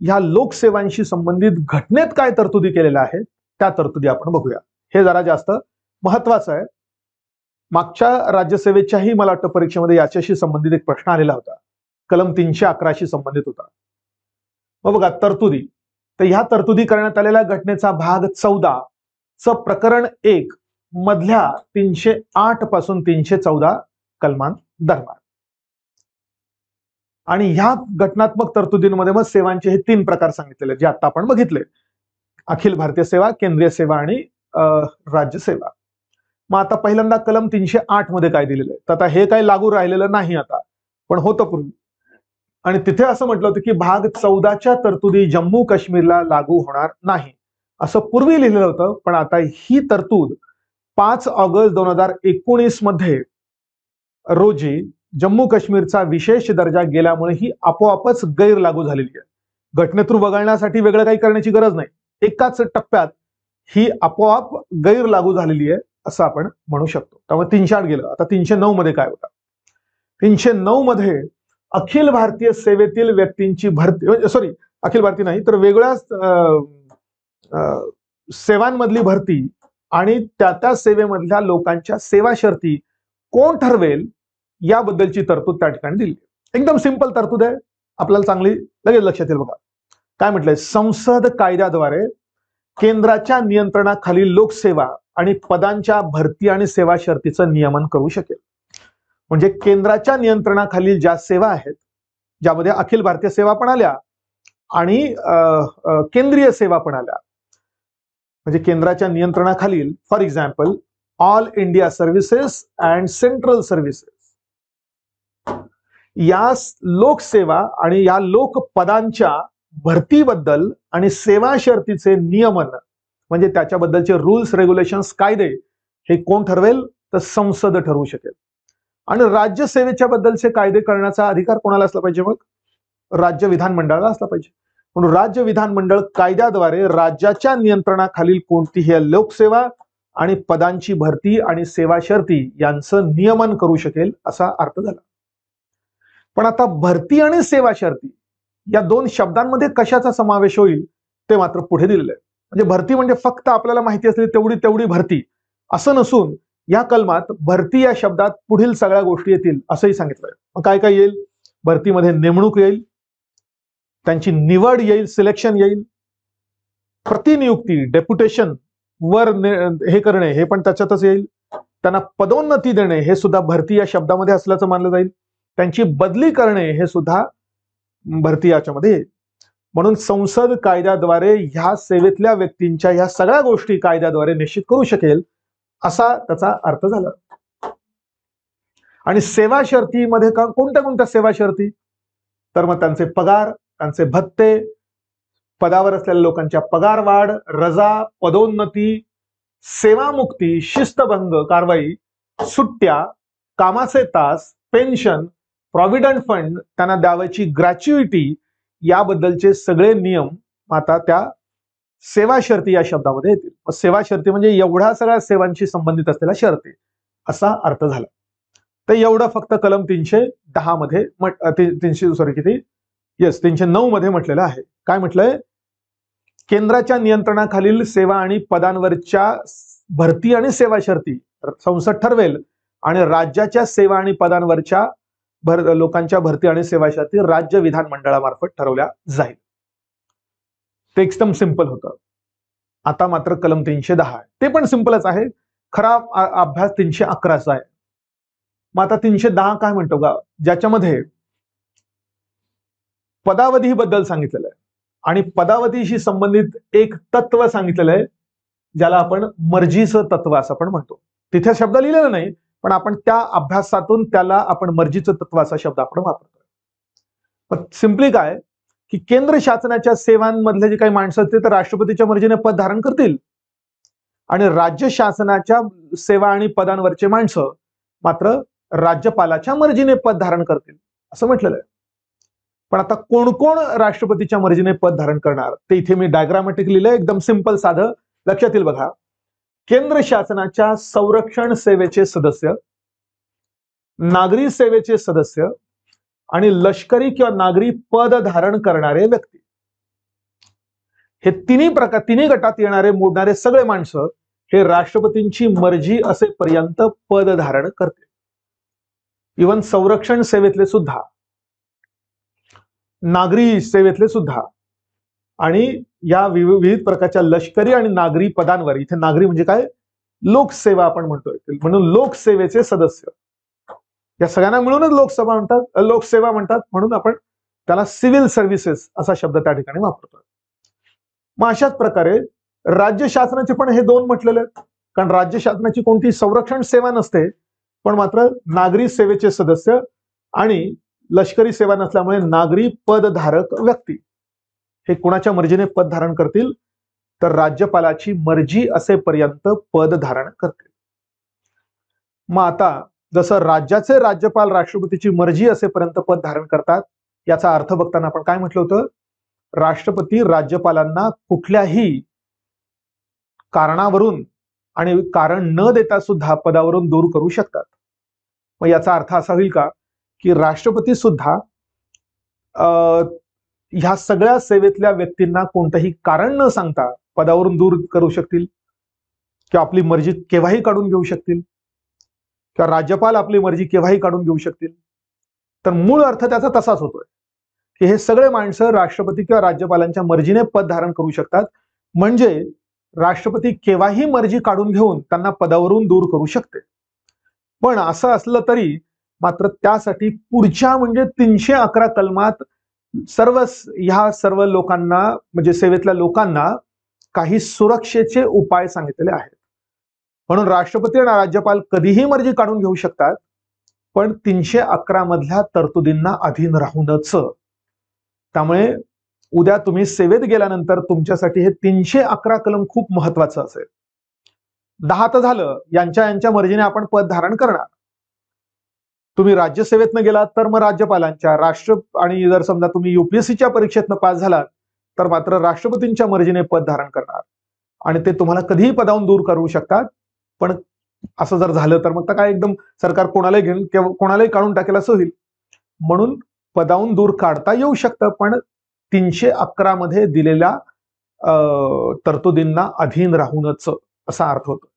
ह्या लोकसेवांशी संबंधित घटनेत काय तरतुदी केलेल्या आहेत त्या तरतुदी आपण बघूया. हे जरा जास्त महत्वाचं आहे. मागच्या राज्यसेवेच्याही मला वाटतं परीक्षेमध्ये याच्याशी संबंधित एक प्रश्न आलेला होता, कलम 311शी संबंधित होता. मग बघा तरतुदी, तर ह्या तरतुदी करण्यात आलेल्या घटनेचा भाग 14 च प्रकरण 1 मधल्या 308 पासून 314 कलमां दरम्यान. आणि ह्या घटनात्मक तरतुदींमध्ये मग सेवांचे हे 3 प्रकार सांगितलेले जे आता आपण बघितले, अखिल भारतीय सेवा, केंद्रीय सेवा आणि राज्यसेवा. मग आता पहिल्यांदा कलम 308 मध्ये काय दिलेलं आहे, तर आता हे काही लागू राहिलेलं नाही आता, पण होतं पूर्वी. आणि तिथे असं म्हटलं होतं की भाग 14च्या तरतुदी जम्मू काश्मीरला लागू होणार नाही असं पूर्वी लिहिलेलं होतं. पण आता ही तरतूद 5 ऑगस्ट 2019 मध्ये रोजी जम्मू काश्मीरचा विशेष दर्जा गेल्यामुळे ही आपोआपच गैर लागू झालेली आहे. घटनेतून वगळण्यासाठी वेगळं काही करण्याची गरज नाही, एकाच टप्प्यात ही आपोआप गैर लागू झालेली आहे असं आपण म्हणू शकतो. त्यामुळे 308 गेलं. आता 309 मध्ये काय होतं, 309 मध्ये अखिल भारतीय सेवेतील व्यक्तींची भरती, सॉरी अखिल भारतीय नाही तर वेगळ्या सेवांमधली भरती आणि त्या सेवेमधल्या लोकांच्या सेवा शर्ती कोण ठरवेल याबद्दलची तरतूद त्या ठिकाणी दिली. एकदम सिंपल तरतूद आहे, आपल्याला चांगली लगेच लक्षात येईल. बघा काय म्हटलंय, संसद कायद्याद्वारे केंद्राच्या नियंत्रणाखाली लोकसेवा आणि पदांच्या भरती आणि सेवा शर्तीचं नियमन करू शकेल. म्हणजे केंद्राच्या नियंत्रणाखालील ज्या सेवा आहेत, ज्यामध्ये अखिल भारतीय सेवा पण आल्या आणि केंद्रीय सेवा पण आल्या, म्हणजे केंद्राच्या नियंत्रणाखालील for example all India services and central services, या लोकसेवा आणि या लोकपदांच्या भरतीबद्दल आणि सेवा शर्तीचे नियमन म्हणजे त्याच्याबद्दलचे रूल्स रेग्युलेशन्स कायदे हे कोण ठरवेल? तर संसद ठरवू शकेल. आणि राज्यसेवेच्या बद्दलचे कायदे करण्याचा अधिकार कोणाला असला पाहिजे? मग राज्य विधानमंडळाला असला पाहिजे. म्हणून राज्य विधानमंडळ कायद्याद्वारे राज्याच्या नियंत्रणाखालील कोणतीही लोकसेवा आणि पदांची भरती आणि सेवा शर्ती यांचं नियमन करू शकेल असा अर्थ झाला. पण आता भरती आणि सेवा शर्ती या दोन शब्दांमध्ये कशाचा समावेश होईल ते मात्र पुढे दिलेलं आहे. म्हणजे भरती म्हणजे फक्त आपल्याला माहिती असलेली तेवढी भरती असं नसून या कलमात भरती या शब्दात पुढील सगळ्या गोष्टी येतील असंही सांगितलंय. मग काय काय येईल? भरतीमध्ये नेमणूक येईल, त्यांची निवड येईल, सिलेक्शन येईल, प्रतिनियुक्ती डेप्युटेशन वर हे करणे हे पण त्याच्यातच येईल, त्यांना पदोन्नती देणे हे सुद्धा भरती या शब्दामध्ये असल्याचं मानलं जाईल, त्यांची बदली करणे हे सुद्धा भरती याच्यामध्ये येईल. म्हणून संसद कायद्याद्वारे ह्या सेवेतल्या व्यक्तींच्या ह्या सगळ्या गोष्टी कायद्याद्वारे निश्चित करू शकेल असा त्याचा अर्थ झाला. आणि सेवा शर्तीमध्ये कोणत्या कोणत्या सेवा शर्ती? तर मग त्यांचे पगार, त्यांचे भत्ते, पदावर असलेल्या लोकांच्या पगार वाढ, रजा, पदोन्नती, सेवामुक्ती, शिस्तभंग कारवाई, सुट्ट्या, कामाचे तास, पेन्शन, प्रॉव्हिडंट फंड, त्यांना द्यावायची ग्रॅच्युइटी याबद्दलचे सगळे नियम आता त्या सेवा शर्ती या शब्दामध्ये येतील. सेवा शर्ती म्हणजे एवढ्या सगळ्या सेवांशी संबंधित असलेल्या शर्ती असा अर्थ झाला. तर एवढं फक्त कलम 310 मध्ये 309 मध्ये म्हटलेलं आहे. काय म्हटलंय? केंद्राच्या नियंत्रणाखालील सेवा आणि पदांवरच्या भरती आणि सेवा शर्ती संसद ठरवेल आणि राज्याच्या सेवा आणि पदांवरच्या लोकांच्या भरती आणि सेवा शर्ती राज्य विधानमंडळामार्फत ठरवल्या जाईल. ते एकदम सिंपल होतं. आता मात्र कलम 310 आहे, ते पण सिंपलच आहे. खरा अभ्यास 311चा आहे. मग आता 310 काय म्हणतो का? ज्याच्यामध्ये पदावधी बद्दल सांगितलेलं आहे आणि पदावधीशी संबंधित एक तत्व सांगितलेलं आहे ज्याला आपण मर्जीचं तत्व असं आपण म्हणतो. तिथे शब्द लिहिलेला नाही पण आपण त्या अभ्यासातून त्याला आपण मर्जीचं तत्व असा शब्द आपण वापरतो. पण सिंपली काय की केंद्र शासनाच्या सेवांमधले जे काही माणसं असतील तर राष्ट्रपतीच्या मर्जीने पद धारण करतील आणि राज्य शासनाच्या सेवा आणि पदांवरचे माणसं मात्र राज्यपालाच्या मर्जीने पद धारण करतील असं म्हटलेलं आहे. पण आता कोण कोण राष्ट्रपतीच्या मर्जीने पद धारण करणार ते इथे मी डायग्रामॅटिक लिहिलंय, एकदम सिंपल साधं लक्षात येईल बघा. केंद्र शासनाच्या संरक्षण सेवेचे सदस्य, नागरी सेवेचे सदस्य आणि लष्करी किंवा नागरी पद धारण करणारे व्यक्ती हे तिन्ही गटात येणारे मोडणारे सगळे माणसं हे राष्ट्रपतींची मर्जी असेपर्यंत पद धारण करते. इव्हन संरक्षण सेवेतले सुद्धा, नागरी सेवेतले सुद्धा आणि या विविध प्रकारच्या लष्करी आणि नागरी पदांवर, इथे नागरी म्हणजे काय? लोकसेवा आपण म्हणतोय, म्हणून लोकसेवेचे सदस्य या सगळ्यांना मिळूनच लोकसेवा म्हणतात म्हणून आपण त्याला सिव्हिल सर्व्हिसेस असा शब्द त्या ठिकाणी वापरतोय. मग अशाच प्रकारे राज्य शासनाचे पण हे दोन म्हटलेले आहेत, कारण राज्य शासनाची कोणती संरक्षण सेवा नसते पण मात्र नागरी सेवेचे सदस्य आणि लष्करी सेवा नसल्यामुळे नागरी पदधारक व्यक्ती हे कोणाच्या मर्जीने पद धारण करतील तर राज्यपालाची मर्जी असेपर्यंत पद धारण करतील. मग आता जसं राज्याचे राज्यपाल राष्ट्रपतीची मर्जी असेपर्यंत पद धारण करतात याचा अर्थ बघताना आपण काय म्हटलं होतं? राष्ट्रपती राज्यपालांना कुठल्याही कारणावरून आणि कारण न देता सुद्धा पदावरून दूर करू शकतात. मग याचा अर्थ असा होईल का की राष्ट्रपती सुद्धा ह्या सगळ्या सेवेतल्या व्यक्तींना कोणतंही कारण न सांगता पदावरून दूर करू शकतील किंवा आपली मर्जी केव्हाही काढून घेऊ शकतील किंवा राज्यपाल आपली मर्जी केव्हाही काढून घेऊ शकतील. तर मूळ अर्थ त्याचा तसाच होतोय की हे सगळे माणसं राष्ट्रपती किंवा राज्यपालांच्या मर्जीने पद धारण करू शकतात, म्हणजे राष्ट्रपती केव्हाही मर्जी काढून घेऊन त्यांना पदावरून दूर करू शकते. पण असं असलं तरी मात्र त्यासाठी पुढच्या म्हणजे 311 कलमात ह्या सर्व लोकांना म्हणजे सेवेतल्या लोकांना काही सुरक्षेचे उपाय सांगितलेले आहेत. म्हणून राष्ट्रपती आणि राज्यपाल कधीही मर्जी काढून घेऊ शकतात, पण 311 मधल्या तरतुदींना अधीन राहूनच. त्यामुळे उद्या तुम्ही सेवेत गेल्यानंतर तुमच्यासाठी हे 311 कलम खूप महत्वाचं असेल. 10 तर झालं, यांच्या मर्जीने आपण पद धारण करणार. तुम्ही राज्यसेवेतनं गेलात तर मग राज्यपालांच्या आणि जर समजा तुम्ही युपीएससीच्या परीक्षेतनं पास झालात तर मात्र राष्ट्रपतींच्या मर्जीने पद धारण करणार आणि ते तुम्हाला कधीही पदावरून दूर करू शकतात. पण असं जर झालं तर मग काय एकदम सरकार कोणालाही घेऊन किंवा कोणालाही काढून टाकेल असं होईल. म्हणून पदावरून दूर काढता येऊ शकतं, पण 311 मध्ये दिलेल्या तरतुदींना अधीन राहूनच असा अर्थ होतो.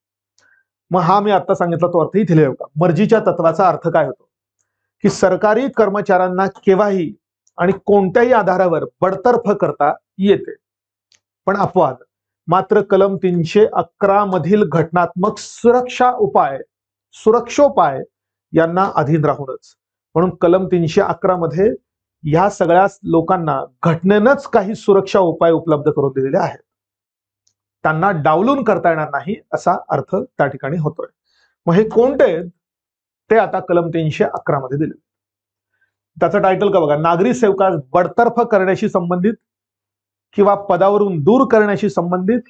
मग हा मी आता सांगितला तो अर्थ इथे लिहू का. मर्जीच्या तत्वाचा अर्थ काय होतो की सरकारी कर्मचाऱ्यांना केव्हाही आणि कोणत्याही आधारावर बडतर्फ करता येते, पण अपवाद मात्र कलम 311 मधील घटनात्मक सुरक्षोपाय यांना अधीन राहूनच. म्हणून कलम 311 मध्ये ह्या सगळ्या लोकांना घटनेनंच काही सुरक्षा उपाय उपलब्ध करून दिलेले आहेत, त्यांना डावलून करता येणार नाही असा अर्थ त्या ठिकाणी होतोय. मग हे कोणते ते आता कलम 311 मध्ये दिले. त्याचं टायटल का बघा, नागरी सेवकास बडतर्फ करण्याशी संबंधित किंवा पदावरून दूर करण्याशी संबंधित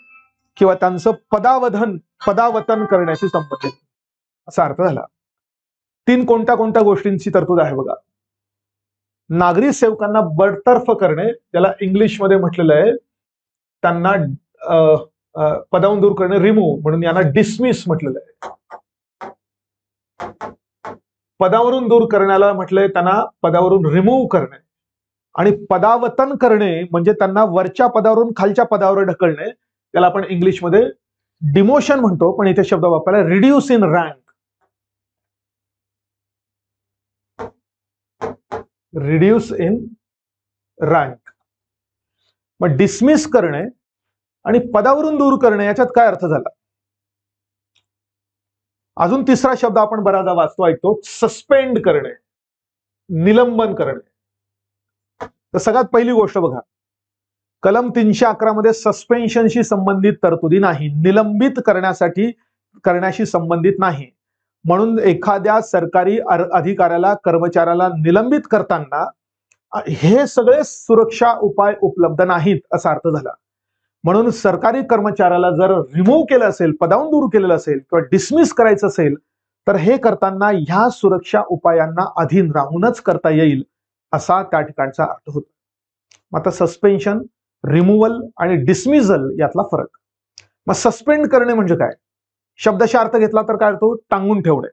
किंवा त्यांचं पदावतन करण्याशी संबंधित असा अर्थ झाला. 3 कोणत्या गोष्टींची तरतूद आहे बघा. नागरी सेवकांना बडतर्फ करणे, त्याला इंग्लिश मध्ये म्हटलेलं आहे त्यांना पदावरून दूर करणे, रिमूव्ह, म्हणून यांना डिसमिस म्हटलेलं आहे. पदावरून दूर करण्याला म्हटलंय त्यांना पदावरून रिमूव्ह करणे, आणि पदावतन करणे म्हणजे त्यांना वरच्या पदावरून खालच्या पदावर ढकलणे, त्याला आपण इंग्लिशमध्ये डिमोशन म्हणतो, पण इथे शब्द वापरला reduce in rank. Reduce in rank. मग डिसमिस करणे आणि पदावरून दूर करणे याच्यात काय अर्थ झाला. अजून तिसरा शब्द आपण बराचदा वाचतो ऐकतो, सस्पेंड करणे, निलंबन करणे. तर सगळ्यात पहिली गोष्ट बघा, कलम 311 मध्ये सस्पेन्शनशी संबंधित तरतुदी नाही, निलंबित करण्याशी संबंधित नाही. म्हणून एखाद्या सरकारी अधिकाऱ्याला कर्मचाऱ्याला निलंबित करताना हे सगळे सुरक्षा उपाय उपलब्ध नाहीत असा अर्थ झाला. म्हणून सरकारी कर्मचाऱ्याला जर रिमूव्ह केलं असेल, पदावरून दूर केलेलं असेल किंवा डिसमिस करायचं असेल तर हे करताना ह्या सुरक्षा उपायांना अधीन राहूनच करता येईल असा त्या ठिकाणचा अर्थ होतो. आता सस्पेन्शन, रिमूव्हल आणि डिसमिसल यातला फरक. मग सस्पेंड करणे म्हणजे काय, शब्दशः अर्थ घेतला तर काय होतो, टांगून ठेवणे.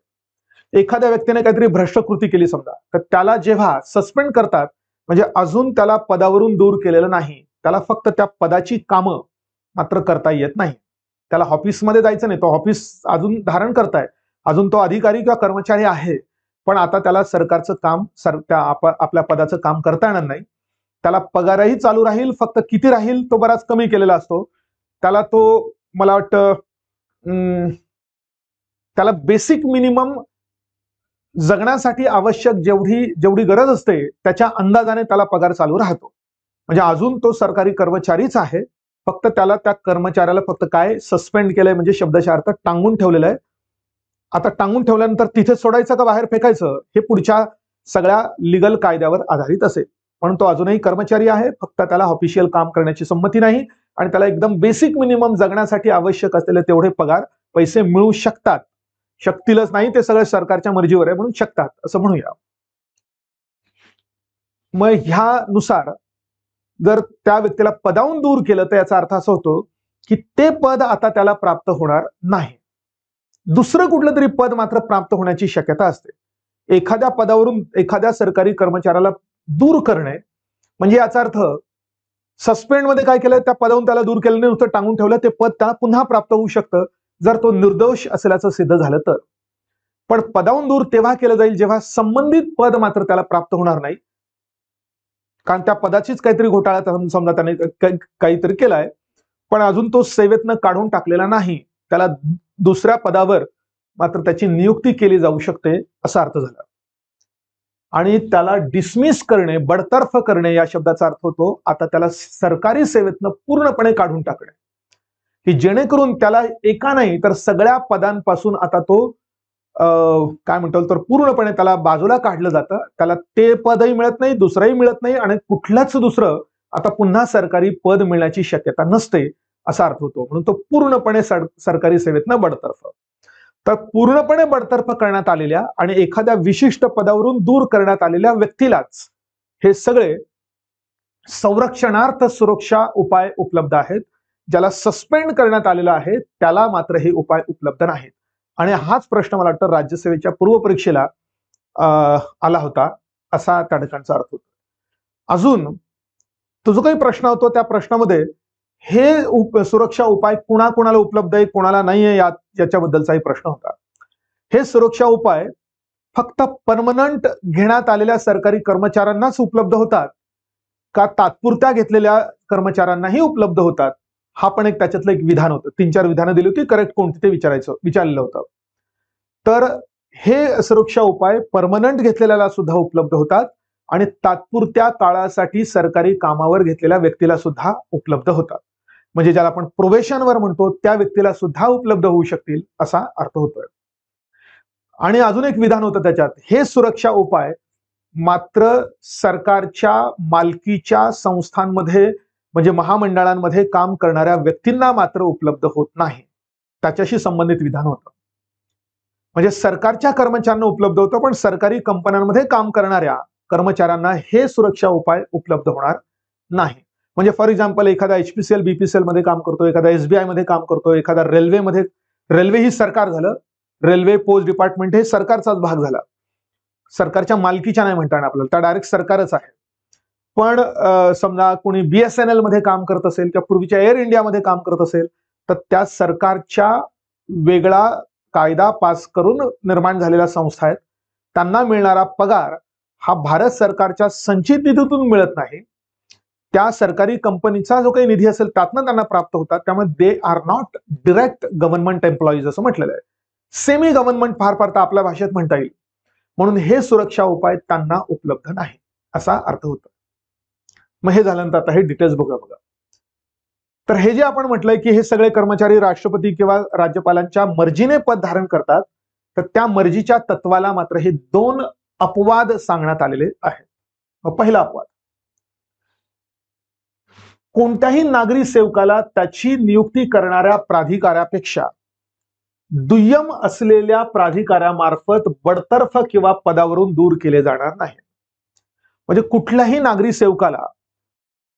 एखाद्या व्यक्तीने काहीतरी भ्रष्ट कृती केली समजा, तर त्याला जेव्हा सस्पेंड करतात म्हणजे अजून त्याला पदावरून दूर केलेलं नाही, त्याला फक्त त्या पदाची कामं मात्र करता येत नाही. त्याला ऑफिसमध्ये जायचं नाही, तो ऑफिस अजून धारण करताय, अजून तो अधिकारी किंवा कर्मचारी आहे, पण आता त्याला सरकारचं काम आपल्या पदाचं काम करता येणार नाही. त्याला पगारही चालू राहील, फक्त किती राहील तो बराच कमी केलेला असतो. त्याला तो मला वाटतं त्याला बेसिक मिनिमम जगण्यासाठी आवश्यक जेवढी गरज असते त्याच्या अंदाजाने त्याला पगार चालू राहतो. म्हणजे अजून तो सरकारी कर्मचारीच आहे, फक्त त्याला त्या कर्मचाऱ्याला फक्त काय सस्पेंड केलंय म्हणजे शब्दशः अर्थ टांगून ठेवलेलं आहे. आता टांगून ठेवल्यानंतर तिथे सोडायचं का बाहेर फेकायचं हे पुढच्या सगळ्या लिगल कायद्यावर आधारित असेल. म्हणून तो अजूनही कर्मचारी आहे, फक्त त्याला ऑफिशियल काम करण्याची संमती नाही आणि त्याला एकदम बेसिक मिनिमम जगण्यासाठी आवश्यक असलेले तेवढे पैसे मिळू शकतात. शकतीलच नाही, ते सगळं सरकारच्या मर्जीवर आहे, म्हणून शकतात असं म्हणूया. मग ह्यानुसार जर त्या व्यक्तीला पदावरून दूर केलं तर याचा अर्थ असा होतो की ते पद आता त्याला प्राप्त होणार नाही, दुसरं कुठलं तरी पद मात्र प्राप्त होण्याची शक्यता असते. एखाद्या पदावरून एखाद्या सरकारी कर्मचाऱ्याला दूर करणे म्हणजे याचा अर्थ सस्पेंड मध्ये काय केलं, त्या पदावरून त्याला दूर केलं नाही, नुसतं टांगून ठेवलं, ते पद त्याला पुन्हा प्राप्त होऊ शकतं जर तो निर्दोष असल्याचं सिद्ध झालं तर. पण पदावरून दूर तेव्हा केलं जाईल जेव्हा संबंधित पद मात्र त्याला प्राप्त होणार नाही, कारण त्या पदाचीच काहीतरी घोटाळा समजा त्याने काहीतरी केलाय, पण अजून तो सेवेतनं काढून टाकलेला नाही, त्याला दुसऱ्या पदावर मात्र त्याची नियुक्ती केली जाऊ शकते असा अर्थ झाला. आणि त्याला डिसमिस करणे, बडतर्फ करणे या शब्दाचा अर्थ होतो आता त्याला सरकारी सेवेतनं पूर्णपणे काढून टाकणे, की जेणेकरून त्याला एका नाही तर सगळ्या पदांपासून आता तो काय म्हणतो तर पूर्णपणे त्याला बाजूला काढलं जातं. त्याला ते पदही मिळत नाही, दुसरंही मिळत नाही आणि कुठलंच दुसरं आता पुन्हा सरकारी पद मिळण्याची शक्यता नसते असा अर्थ होतो. म्हणून तो पूर्णपणे सरकारी सेवेतनं बडतर्फ. तर पूर्णपणे बडतर्फ करण्यात आलेल्या आणि एखाद्या विशिष्ट पदावरून दूर करण्यात आलेल्या व्यक्तीलाच हे सगळे संरक्षणार्थ सुरक्षा उपाय उपलब्ध आहेत. ज्याला सस्पेंड करण्यात आलेलं आहे त्याला मात्र हे उपाय उपलब्ध नाहीत. आणि हाच प्रश्न मला वाटतं राज्यसेवेच्या पूर्वपरीक्षेला आला होता असा त्या ठिकाणचा अर्थ होतो. अजून तो जो काही प्रश्न होतो त्या प्रश्नामध्ये हे सुरक्षा उपाय कुणाकुणाला उपलब्ध आहे कुणाला नाही आहे याच्याबद्दलचाही प्रश्न होता. हे सुरक्षा उपाय फक्त परमनंट घेण्यात आलेल्या सरकारी कर्मचाऱ्यांनाच उपलब्ध होतात का तात्पुरत्या घेतलेल्या कर्मचाऱ्यांनाही उपलब्ध होतात, हा पण एक त्याच्यातलं एक विधान होतं. 3-4 विधानं दिली होती, करेक्ट कोणती ते विचारलेलं होतं. तर हे सुरक्षा उपाय परमनंट घेतलेल्याला सुद्धा उपलब्ध होतात आणि तात्पुरत्या काळासाठी सरकारी कामावर घेतलेल्या व्यक्तीला सुद्धा उपलब्ध होतात. म्हणजे ज्याला आपण प्रोबेशनवर म्हणतो त्या व्यक्तीला सुद्धा उपलब्ध होऊ शकतील असा अर्थ होतोय. आणि अजून एक विधान होतं त्याच्यात, हे सुरक्षा उपाय मात्र सरकारच्या मालकीच्या संस्थांमध्ये म्हणजे महामंडळांमध्ये काम करणाऱ्या व्यक्तींना मात्र उपलब्ध होत नाही, त्याच्याशी संबंधित विधान होतं. म्हणजे सरकारच्या कर्मचाऱ्यांना उपलब्ध होतं पण सरकारी कंपन्यांमध्ये काम करणाऱ्या कर्मचाऱ्यांना हे सुरक्षा उपाय उपलब्ध होणार नाही. म्हणजे फॉर एक्झाम्पल एखादा HPCL BPCL मध्ये काम करतो, एखादा SBI मध्ये काम करतो, एखादा रेल्वेमध्ये, रेल्वे ही सरकार झालं, रेल्वे पोस्ट डिपार्टमेंट हे सरकारचाच भाग झाला, सरकारच्या मालकीच्या नाही म्हणता येणार आपल्याला, त्या डायरेक्ट सरकारच आहे. पण समजा कोणी BSNL मध्ये काम करत असेल किंवा पूर्वीच्या एअर इंडियामध्ये काम करत असेल तर त्या सरकारच्या वेगळा कायदा पास करून निर्माण झालेल्या संस्था आहेत, त्यांना मिळणारा पगार हा भारत सरकारच्या संचित निधीतून मिळत नाही, त्या सरकारी कंपनीचा जो काही निधी असेल त्यातनं त्यांना प्राप्त होतात. त्यामुळे they are not direct government employees असं म्हटलेलं आहे. सेमी गव्हर्नमेंट फार फार तर आपल्या भाषेत म्हणता येईल. म्हणून हे सुरक्षा उपाय त्यांना उपलब्ध नाही असा अर्थ होतो. मग हे झाल्यानंतर आता हे डिटेल्स बघा. तर हे जे आपण म्हटलंय की हे सगळे कर्मचारी राष्ट्रपती किंवा राज्यपालांच्या मर्जीने पद धारण करतात, तर त्या मर्जीच्या तत्वाला मात्र हे 2 अपवाद सांगण्यात आलेले आहेत. पहिला अपवाद, कोणत्याही नागरी सेवकाला त्याची नियुक्ती करणाऱ्या प्राधिकाऱ्यापेक्षा दुय्यम असलेल्या प्राधिकाऱ्यामार्फत बडतर्फ किंवा पदावरून दूर केले जाणार नाही. म्हणजे कुठल्याही नागरी सेवकाला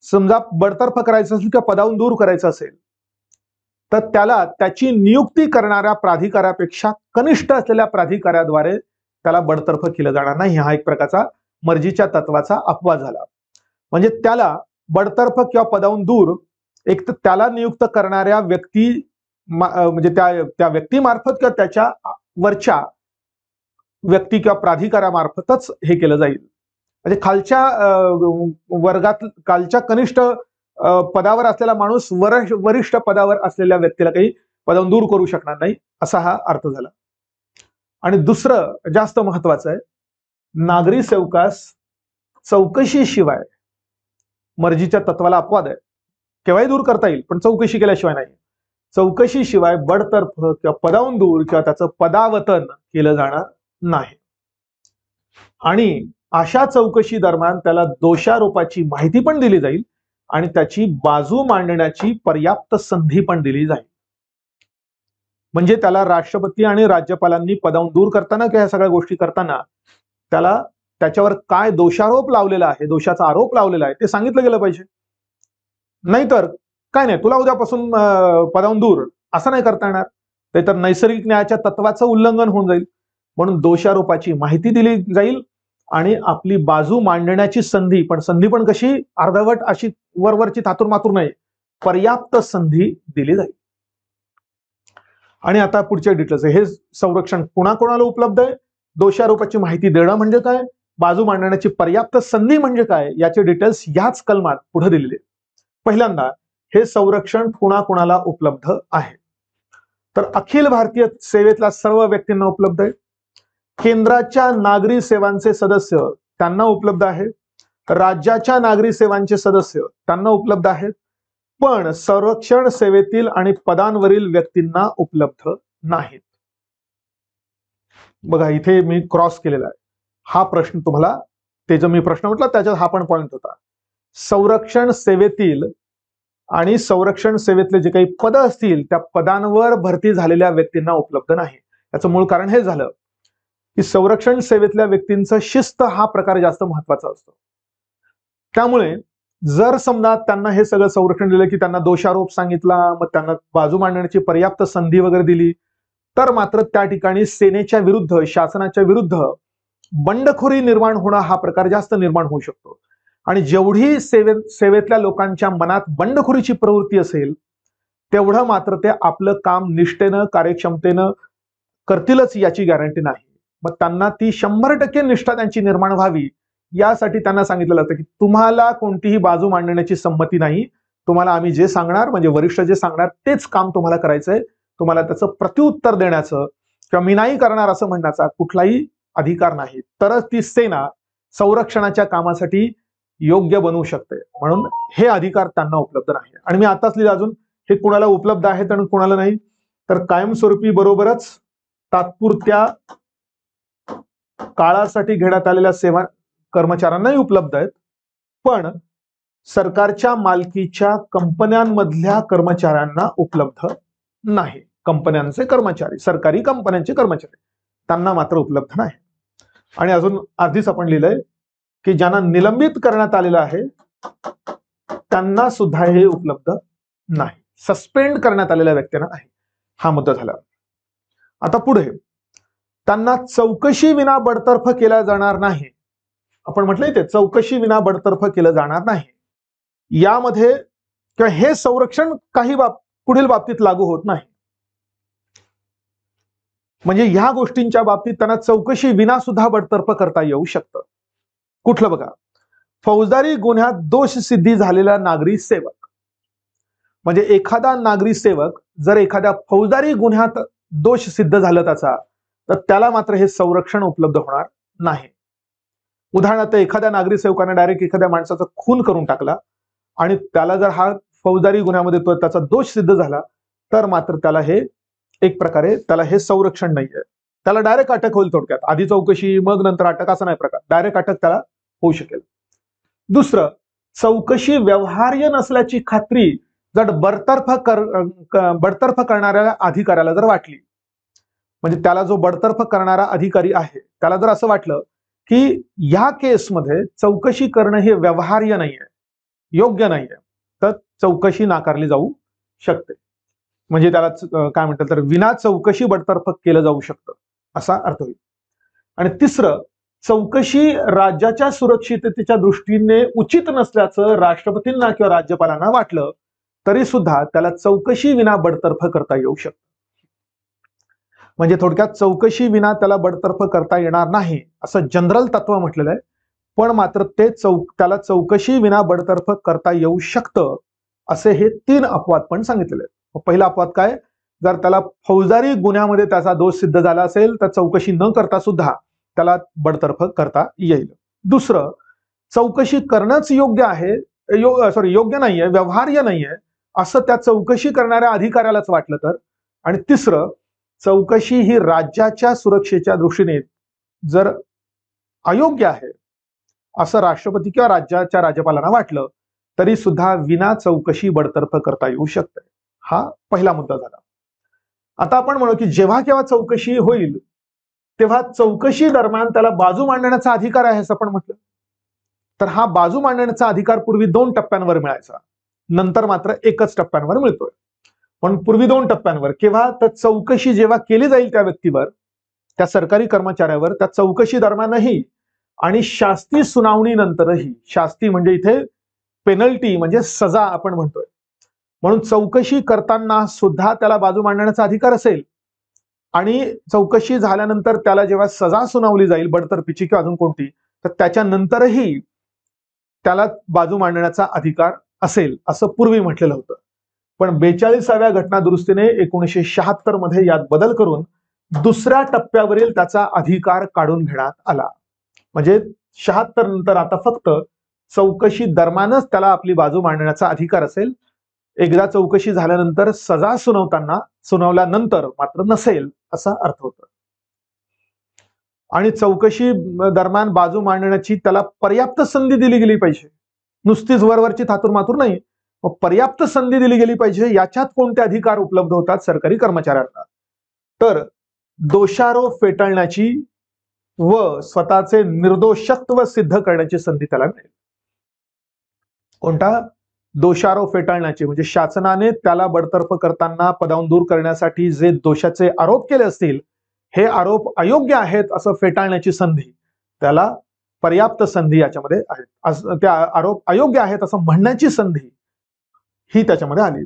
समजा बडतर्फ करायचं असेल किंवा पदावरून दूर करायचं असेल तर त्याला त्याची नियुक्ती करणाऱ्या प्राधिकाऱ्यापेक्षा कनिष्ठ असलेल्या प्राधिकाऱ्याद्वारे त्याला बडतर्फ केलं जाणार नाही. हा एक प्रकारचा मर्जीच्या तत्वाचा अपवाद झाला. म्हणजे त्याला बडतर्फ किंवा पदावरून दूर एक तर त्याला नियुक्त करणाऱ्या व्यक्ती म्हणजे त्या व्यक्तीमार्फत किंवा त्याच्या वरच्या व्यक्ती किंवा प्राधिकाऱ्यामार्फतच हे केलं जाईल. म्हणजे खालच्या वर्गात खालच्या कनिष्ठ पदावर असलेला माणूस वरिष्ठ पदावर असलेल्या व्यक्तीला काही पदावरून दूर करू शकणार नाही असा हा अर्थ झाला. आणि दुसरं जास्त महत्वाचं आहे, नागरी सेवकास चौकशीशिवाय, मर्जीच्या तत्वाला अपवाद आहे, केव्हाही दूर करता येईल पण चौकशी केल्याशिवाय नाही, चौकशीशिवाय बडतर्फ किंवा पदावरून दूर किंवा त्याचं पदावतन केलं जाणार नाही. आणि अशा चौकशी दरम्यान त्याला दोषारोपाची माहिती पण दिली जाईल आणि त्याची बाजू मांडण्याची पर्याप्त संधी पण दिली जाईल. म्हणजे त्याला राष्ट्रपती आणि राज्यपालांनी पदावरून दूर करताना किंवा ह्या सगळ्या गोष्टी करताना त्याला त्याच्यावर काय दोषारोप लावलेला आहे, दोषाचा आरोप लावलेला आहे ते सांगितलं गेलं पाहिजे. नाहीतर काय नाही, तुला उद्यापासून पदावरून दूर असं नाही करता येणार, ते तर नैसर्गिक न्यायाच्या तत्वाचं उल्लंघन होऊन जाईल. म्हणून दोषारोपाची माहिती दिली जाईल आणि आपली बाजू मांडण्याची संधी पण कशी अर्धवट अशी वरवरची थातूर मातूर नाही, पर्याप्त संधी दिली जाईल. आणि आता पुढचे डिटेल्स, हे संरक्षण कुणाकोणाला उपलब्ध आहे, दोषारोपाची माहिती देणं म्हणजे काय, बाजू मांडण्याची पर्याप्त संधी म्हणजे काय, याचे डिटेल्स याच कलमात पुढे दिलेले. पहिल्यांदा हे संरक्षण कुणाकोणाला उपलब्ध आहे, तर अखिल भारतीय सेवेतल्या सर्व व्यक्तींना उपलब्ध आहे. केंद्राच्या नागरी सेवांचे सदस्य त्यांना उपलब्ध आहे, राज्याच्या नागरी सेवांचे सदस्य त्यांना उपलब्ध आहेत, पण संरक्षण सेवेतील आणि पदांवरील व्यक्तींना उपलब्ध नाहीत. बघा इथे मी क्रॉस केलेला आहे. हा प्रश्न तुम्हाला, ते जो मी प्रश्न म्हटला त्याच्यात हा पण पॉइंट होता. संरक्षण सेवेतील आणि संरक्षण सेवेतले जे काही पद असतील त्या पदांवर भरती झालेल्या व्यक्तींना उपलब्ध नाही. याचं मूळ कारण हे झालं की संरक्षण सेवेतल्या व्यक्तींचं शिस्त हा प्रकार जास्त महत्वाचा असतो. त्यामुळे जर समजा त्यांना हे सगळं संरक्षण दिलं की त्यांना दोषारोप सांगितला, मग त्यांना बाजू मांडण्याची पर्याप्त संधी वगैरे दिली, तर मात्र त्या ठिकाणी सेनेच्या विरुद्ध, शासनाच्या विरुद्ध बंडखोरी निर्माण होणं हा प्रकार जास्त निर्माण होऊ शकतो. आणि जेवढी सेवेतल्या लोकांच्या मनात बंडखोरीची प्रवृत्ती असेल तेवढं मात्र ते आपलं काम निष्ठेनं, कार्यक्षमतेनं करतीलच याची गॅरंटी नाही. मग त्यांना ती 100% निष्ठा त्यांची निर्माण व्हावी यासाठी त्यांना सांगितलं जातं की तुम्हाला कोणतीही बाजू मांडण्याची संमती नाही, तुम्हाला आम्ही जे सांगणार, म्हणजे वरिष्ठ जे सांगणार तेच काम तुम्हाला करायचंय, तुम्हाला त्याचं प्रत्युत्तर देण्याचं किंवा मी नाही करणार असं म्हणण्याचा कुठलाही अधिकार नाही. तरच ती सेना संरक्षणाच्या कामासाठी योग्य बनवू शकते. म्हणून हे अधिकार त्यांना उपलब्ध नाही. आणि मी आताच लिहिलं अजून हे कुणाला उपलब्ध आहेत आणि कुणाला नाही, तर कायमस्वरूपी बरोबरच तात्पुरत्या काळासाठी घेण्यात आलेल्या सेवा कर्मचाऱ्यांनाही उपलब्ध आहेत, पण सरकारच्या मालकीच्या कंपन्यांमधल्या कर्मचाऱ्यांना उपलब्ध नाही. कंपन्यांचे कर्मचारी, सरकारी कंपन्यांचे कर्मचारी, त्यांना मात्र उपलब्ध नाही. आणि अजून आधीच आपण लिहिलंय की ज्यांना निलंबित करण्यात आलेलं आहे त्यांना सुद्धा हे उपलब्ध नाही. सस्पेंड करण्यात आलेल्या व्यक्तींना नाही. हा मुद्दा झाला. आता पुढे त्यांना चौकशी विना बडतर्फ केला जाणार नाही. आपण म्हटलंय ते चौकशी विना बडतर्फ केलं जाणार नाही. यामध्ये किंवा हे संरक्षण काही पुढील बाबतीत लागू होत नाही. म्हणजे ह्या गोष्टींच्या बाबतीत त्यांना चौकशी विना सुद्धा बडतर्फ करता येऊ शकतं. कुठलं बघा, फौजदारी गुन्ह्यात दोष सिद्धी झालेला नागरी सेवक. म्हणजे एखादा नागरी सेवक जर एखाद्या फौजदारी गुन्ह्यात दोष सिद्ध झाला त्याचा, तर त्याला मात्र हे संरक्षण उपलब्ध होणार नाही. उदाहरणार्थ एखाद्या नागरी सेवकाने डायरेक्ट एखाद्या माणसाचा खून करून टाकला आणि त्याला जर हा फौजदारी गुन्ह्यामध्ये त्याचा दोष सिद्ध झाला, तर मात्र त्याला हे एक प्रकारे त्याला हे संरक्षण नाहीये. त्याला डायरेक्ट अटक होईल. थोडक्यात आधी चौकशी मग नंतर अटक असा नाही प्रकार, डायरेक्ट अटक त्याला होऊ शकेल. दुसरं, चौकशी व्यवहार्य नसल्याची खात्री जर बडतर्फ करणाऱ्या अधिकाऱ्याला जर वाटली, म्हणजे त्याला जो बडतर्फ करणारा अधिकारी आहे त्याला जर असं वाटलं की या केसमध्ये चौकशी करणं हे व्यवहार्य नाहीये, योग्य नाहीये, तर चौकशी नाकारली जाऊ शकते. म्हणजे त्याला काय म्हणतात तर विना चौकशी बडतर्फ केलं जाऊ शकतं असा अर्थ होईल. आणि तिसरं, चौकशी राज्याच्या सुरक्षिततेच्या दृष्टीने उचित नसल्याचं राष्ट्रपतींना किंवा राज्यपालांना वाटलं तरी सुद्धा त्याला चौकशी विना बडतर्फ करता येऊ शकतं. म्हणजे थोडक्यात चौकशी विना त्याला बडतर्फ करता येणार नाही असं जनरल तत्व म्हटलेलं आहे, पण मात्र ते त्याला चौकशी विना बडतर्फ करता येऊ शकतं असे हे 3 अपवाद पण सांगितलेले आहेत. पहिला अपवाद काय, जर त्याला फौजदारी गुन्ह्यामध्ये त्याचा दोष सिद्ध झाला असेल तर चौकशी न करता सुद्धा त्याला बडतर्फ करता येईल. दुसरं, चौकशी करणंच योग्य आहे, योग्य नाहीये, व्यवहार्य नाहीये असं त्या चौकशी करणाऱ्या अधिकाऱ्यालाच वाटलं तर. आणि तिसरं, चौकशी ही राज्याच्या सुरक्षेच्या दृष्टीने जर अयोग्य आहे असं राष्ट्रपती किंवा राज्याच्या राज्यपालांना वाटलं तरी सुद्धा विना चौकशी बडतर्फ करता येऊ शकते. हा पहिला मुद्दा झाला. आता आपण म्हणू की जेव्हा केव्हा चौकशी होईल तेव्हा चौकशी दरम्यान त्याला बाजू मांडण्याचा अधिकार आहे असं आपण म्हटलं, तर हा बाजू मांडण्याचा अधिकार पूर्वी 2 टप्प्यांवर मिळायचा, नंतर मात्र 1च टप्प्यांवर मिळतोय. पण पूर्वी 2 टप्प्यांवर केव्हा, तर चौकशी जेव्हा केली जाईल त्या व्यक्तीवर, त्या सरकारी कर्मचाऱ्यावर, त्या चौकशी दरम्यानही आणि शास्ती सुनावणी नंतरही. शास्ती म्हणजे इथे पेनल्टी म्हणजे सजा आपण म्हणतोय, म्हणून चौकशी करताना सुद्धा त्याला बाजू मांडण्याचा अधिकार असेल आणि चौकशी झाल्यानंतर त्याला जेव्हा सजा सुनावली जाईल बडतर्फीची किंवा अजून कोणती, तर त्याच्यानंतरही त्याला बाजू मांडण्याचा अधिकार असेल असं पूर्वी म्हटलेलं होतं. पण 42व्या घटना दुरुस्तीने 1976 मध्ये यात बदल करून दुसऱ्या टप्प्यावरील त्याचा अधिकार काढून घेण्यात आला. म्हणजे 76 नंतर आता फक्त चौकशी दरम्यानच त्याला आपली बाजू मांडण्याचा अधिकार असेल. एकदा चौकशी झाल्यानंतर सजा सुनावल्यानंतर मात्र नसेल असा अर्थ होतो. आणि चौकशी दरम्यान बाजू मांडण्याची त्याला पर्याप्त संधी दिली गेली पाहिजे. नुसतीच वरवरची थातुरमातुर नाही, मग पर्याप्त संधी दिली गेली पाहिजे. याच्यात कोणते अधिकार उपलब्ध होतात सरकारी कर्मचाऱ्यांना? तर दोषारोप फेटाळण्याची व स्वतःचे निर्दोषत्व सिद्ध करण्याची संधी त्याला मिळेल. कोणता? दोषारोप फेटाळण्याची, म्हणजे शासनाने त्याला बडतर्फ करताना पदावरून दूर करण्यासाठी जे दोषाचे आरोप केले असतील, हे आरोप अयोग्य आहेत असं फेटाळण्याची संधी त्याला पर्याप्त संधी याच्यामध्ये आहे. त्या आरोप अयोग्य आहेत असं म्हणण्याची संधी ही त्याच्यामध्ये आली.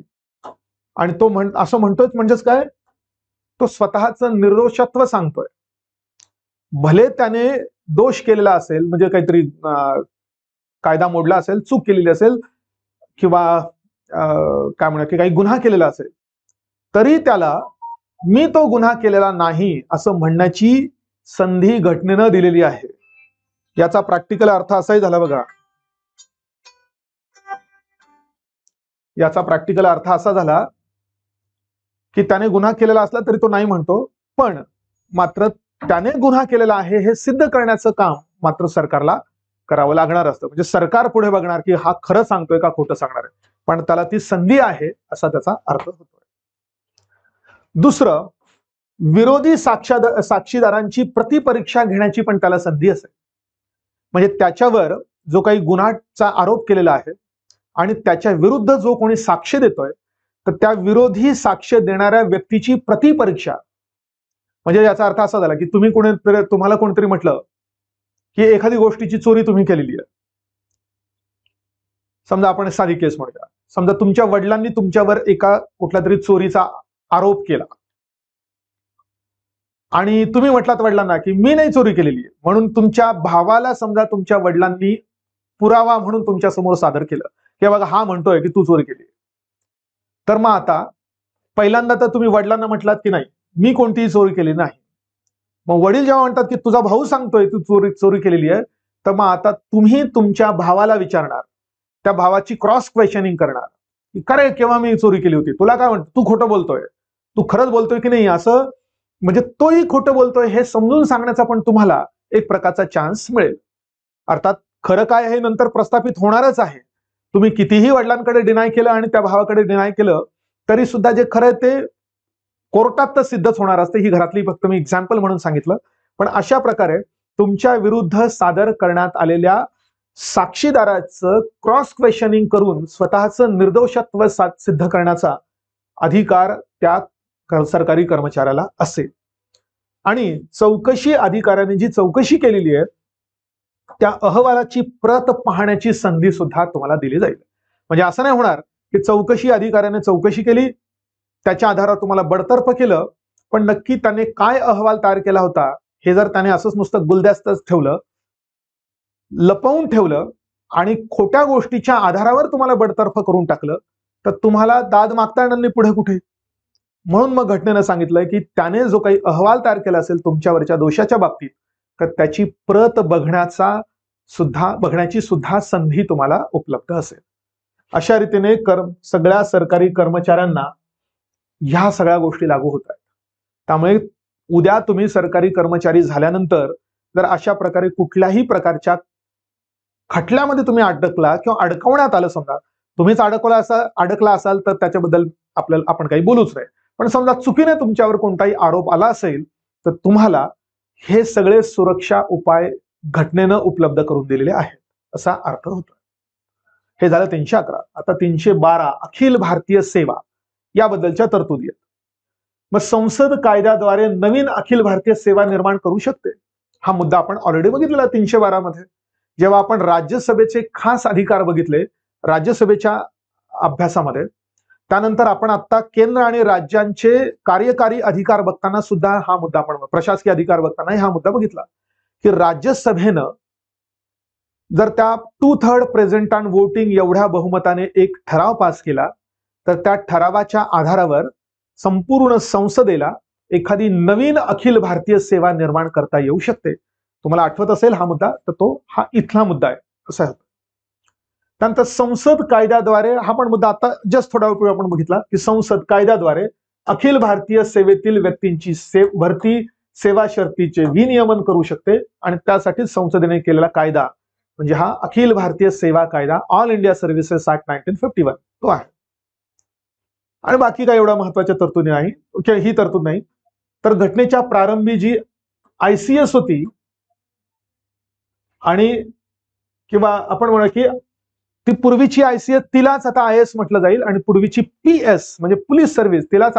आणि तो असं म्हणतोय म्हणजेच काय? तो स्वतःचं निर्दोषत्व सांगतोय. भले त्याने दोष केलेला असेल, म्हणजे काहीतरी कायदा मोडला असेल, चूक केलेली असेल, किंवा काय म्हणा की काही गुन्हा केलेला असेल, तरी त्याला मी तो गुन्हा केलेला नाही असं म्हणण्याची संधी घटनेनं दिलेली आहे. याचा प्रॅक्टिकल अर्थ असाही झाला बघा. याचा प्रॅक्टिकल अर्थ असा झाला की त्याने गुन्हा केलेला असला तरी तो नाही म्हणतो, पण मात्र त्याने गुन्हा केलेला आहे हे सिद्ध करण्याचं काम मात्र सरकारला करावं लागणार असतं. म्हणजे सरकार पुढे बघणार की हा खरं सांगतोय का खोटं सांगणार आहे, पण त्याला ती संधी आहे असा त्याचा अर्थ होतोय. दुसरं, विरोधी साक्षीदारांची प्रतिपरीक्षा घेण्याची पण त्याला संधी असेल. म्हणजे त्याच्यावर जो काही गुन्ह्याचा आरोप केलेला आहे आणि त्याच्या विरुद्ध जो कोणी साक्ष देतोय, तर त्या विरोधी साक्ष देणाऱ्या व्यक्तीची प्रतिपरीक्षा, म्हणजे याचा अर्थ असा झाला की तुम्हाला कोणीतरी म्हटलं की एखादी गोष्टीची चोरी तुम्ही केलेली आहे. समजा आपण साधी केस म्हणूया. समजा तुमच्या वडिलांनी तुमच्यावर एका कुठल्या तरी चोरीचा आरोप केला आणि तुम्ही म्हटलात वडिलांना की मी नाही चोरी केलेली आहे, म्हणून तुमच्या भावाला समजा तुमच्या वडिलांनी पुरावा म्हणून तुमच्या समोर सादर केलं की बघा हा म्हणतोय की तू चोरी केली. तर मग आता पहिल्यांदा तर तुम्ही वडिलांना म्हटलात की नाही मी कोणतीही चोरी केली नाही. मग वडील जेव्हा म्हणतात की तुझा भाऊ सांगतोय तू चोरी केलेली आहे, तर मग आता तुम्ही तुमच्या भावाला विचारणार, त्या भावाची क्रॉस क्वेश्चनिंग करणार की खरे केव्हा मी चोरी केली होती, तुला काय म्हणतो, तू खोटं बोलतोय, तू खरंच बोलतोय की नाही, असं म्हणजे तोही खोटं बोलतोय हे समजून सांगण्याचा पण तुम्हाला एक प्रकारचा चान्स मिळेल. अर्थात खरं काय हे नंतर प्रस्थापित होणारच आहे. तुम्ही कितीही वडिलांकडे डिनाय केलं आणि त्या भावाकडे डिनाय केलं तरी सुद्धा जे खरं ते कोर्टात तर सिद्धच होणार असते. ही घरातली फक्त मी एक्झाम्पल म्हणून सांगितलं. पण अशा प्रकारे तुमच्या विरुद्ध सादर करण्यात आलेल्या साक्षीदाराचं क्रॉस क्वेश्चनिंग करून स्वतःचं निर्दोषत्व सिद्ध करण्याचा अधिकार त्या सरकारी कर्मचाऱ्याला असेल. आणि चौकशी अधिकाऱ्याने जी चौकशी केलेली आहे त्या अहवालाची प्रत पाहण्याची संधी सुद्धा तुम्हाला दिली जाईल. म्हणजे असं नाही होणार की चौकशी अधिकाऱ्याने चौकशी केली, त्याच्या आधारावर तुम्हाला बडतर्फ केलं, पण नक्की त्याने काय अहवाल तयार केला होता हे जर त्याने असंच नुसतं गुलदस्त्यात ठेवलं, लपवून ठेवलं आणि खोट्या गोष्टीच्या आधारावर तुम्हाला बडतर्फ करून टाकलं, तर तुम्हाला दाद मागता येणार नाही पुढे कुठे. म्हणून मग घटनेनं सांगितलंय की त्याने जो काही अहवाल तयार केला असेल तुमच्यावरच्या दोषाच्या बाबतीत, तर त्याची प्रत बघण्याची सुद्धा संधी तुम्हाला उपलब्ध असेल. अशा रीतीने सगळ्या सरकारी कर्मचाऱ्यांना ह्या सगळ्या गोष्टी लागू होत आहेत. त्यामुळे उद्या तुम्ही सरकारी कर्मचारी झाल्यानंतर जर अशा प्रकारे कुठल्याही प्रकारच्या खटल्यामध्ये तुम्ही अडकला किंवा अडकवण्यात आलं, समजा तुम्हीच अडकला असाल तर त्याच्याबद्दल आपण काही बोलूच नाही, पण समजा चुकीने तुमच्यावर कोणताही आरोप आला असेल तर तुम्हाला हे सगळे सुरक्षा उपाय घटनेनं उपलब्ध करून दिलेले आहेत असा अर्थ होतो. हे झालं 311. आता 312 अखिल भारतीय सेवा याबद्दलच्या तरतुदी आहेत. मग संसद कायद्याद्वारे नवीन अखिल भारतीय सेवा निर्माण करू शकते. हा मुद्दा आपण ऑलरेडी बघितलेला 312 मध्ये, जेव्हा आपण राज्यसभेचे खास अधिकार बघितले राज्यसभेच्या अभ्यासामध्ये. त्यानंतर आपण आता केंद्र आणि राज्यांचे कार्यकारी अधिकार बघताना सुद्धा हा मुद्दा आपण, प्रशासकीय अधिकार बघताना हा मुद्दा बघितला की राज्यसभेनं जर त्या 2/3 प्रेझेंट ऑन वोटिंग एवढ्या बहुमताने एक ठराव पास केला तर त्या ठरावाच्या आधारावर संपूर्ण संसदेला एखादी नवीन अखिल भारतीय सेवा निर्माण करता येऊ शकते. तुम्हाला आठवत असेल हा मुद्दा, तर तो हा इथला मुद्दा आहे असं आहे. त्यानंतर संसद कायद्याद्वारे, हा पण मुद्दा आता जस्ट थोडा वेळ आपण बघितला की संसद कायद्याद्वारे अखिल भारतीय सेवेतील व्यक्तींची भरती सेवा शर्तीचे विनियमन करू शकते आणि त्यासाठी संसदेने केलेला कायदा म्हणजे हा अखिल भारतीय सेवा कायदा, ऑल इंडिया सर्व्हिसेस ऍक्ट 1951 तो आहे. आणि बाकी काही एवढ्या महत्वाच्या तरतुदी नाही, ही तरतूद नाही. तर घटनेच्या प्रारंभी जी ICS होती आणि किंवा आपण म्हणू की ती पूर्वीची ICS तिलाच आता IS म्हटलं जाईल आणि पूर्वीची PS म्हणजे पोलीस सर्व्हिस तिलाच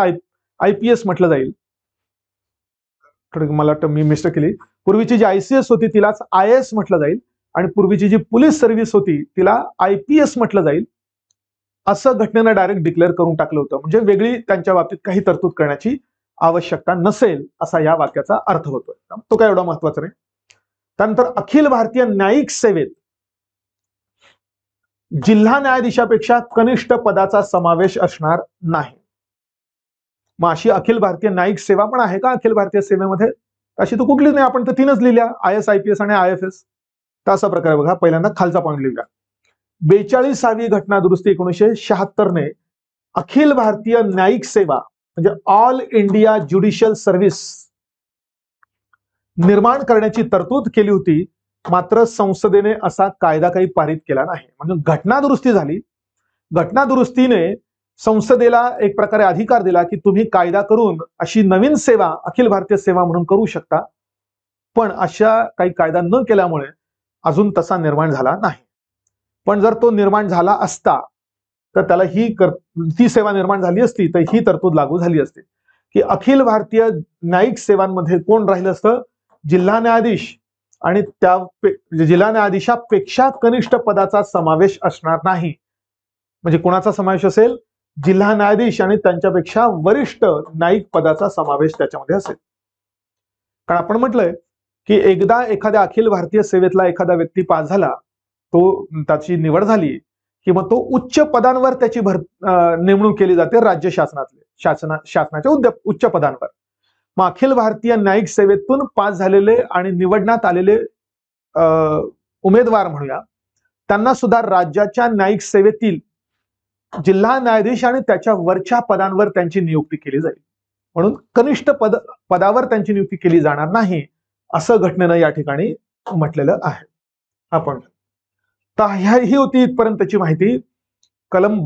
IPS म्हटलं जाईल. मला वाटतं मी मिस्टेक केली. पूर्वीची जी ICS होती तिलाच IS म्हटलं जाईल आणि पूर्वीची जी पोलीस सर्व्हिस होती तिला IPS म्हटलं जाईल, असं घटनेनं डायरेक्ट डिक्लेअर करून टाकलं होतं. म्हणजे वेगळी त्यांच्या बाबतीत काही तरतूद करण्याची आवश्यकता नसेल असा या वाक्याचा अर्थ होतोय. तो काय एवढा महत्वाचा नाही. त्यानंतर अखिल भारतीय न्यायिक सेवेत जिल्हा न्यायाधीशापेक्षा कनिष्ठ पदाचा समावेश असणार नाही. मग अशी अखिल भारतीय न्यायिक सेवा पण आहे का अखिल भारतीय सेवेमध्ये? अशी तर कुठलीच नाही. आपण तर तीनच लिहिल्या, IS, IPS आणि IFS. तर असा प्रकार बघा, पहिल्यांदा खालचा पॉईंट लिहूया. 42वी घटना दुरुस्ती 1976 ने अखिल भारतीय न्यायिक सेवा म्हणजे ऑल इंडिया ज्युडिशियल सर्व्हिस निर्माण करण्याची तरतूद केली होती, मात्र संसदेने असा कायदा काही पारित केला नाही. म्हणजे घटना दुरुस्ती झाली, घटना दुरुस्तीने संसदेला एक प्रकारे अधिकार दिला की तुम्ही कायदा करून अशी नवीन सेवा अखिल भारतीय सेवा म्हणून करू शकता, पण अशा काही कायदा न केल्यामुळे अजून तसा निर्माण झाला नाही. पण जर तो निर्माण झाला असता तर त्याला ती सेवा निर्माण झाली असती तर ही तरतूद लागू झाली असती की अखिल भारतीय न्यायिक सेवांमध्ये कोण राहिलं असतं? जिल्हा न्यायाधीश आणि त्या जिल्हा न्यायाधीशापेक्षा कनिष्ठ पदाचा समावेश असणार नाही. म्हणजे कोणाचा समावेश असेल? जिल्हा न्यायाधीश आणि त्यांच्यापेक्षा वरिष्ठ न्यायिक पदाचा समावेश त्याच्यामध्ये असेल. कारण आपण म्हटलंय की एकदा एखाद्या अखिल भारतीय सेवेतला एखादा व्यक्ती पास झाला, तो त्याची निवड झाली की मग तो उच्च पदांवर त्याची नेमणूक केली जाते राज्य शासनाच्या उच्च पदांवर. मग अखिल भारतीय न्यायिक सेवेतून पास झालेले आणि निवडण्यात आलेले उमेदवार म्हणूया, त्यांना सुद्धा राज्याच्या न्यायिक सेवेतील जिल्हा न्यायाधीश आणि त्याच्या वरच्या पदांवर त्यांची नियुक्ती केली जाईल. म्हणून कनिष्ठ पदावर त्यांची नियुक्ती केली जाणार नाही असं घटनेनं या ठिकाणी म्हटलेलं आहे. आपण तर ही होती इथपर्यंतची माहिती. कलम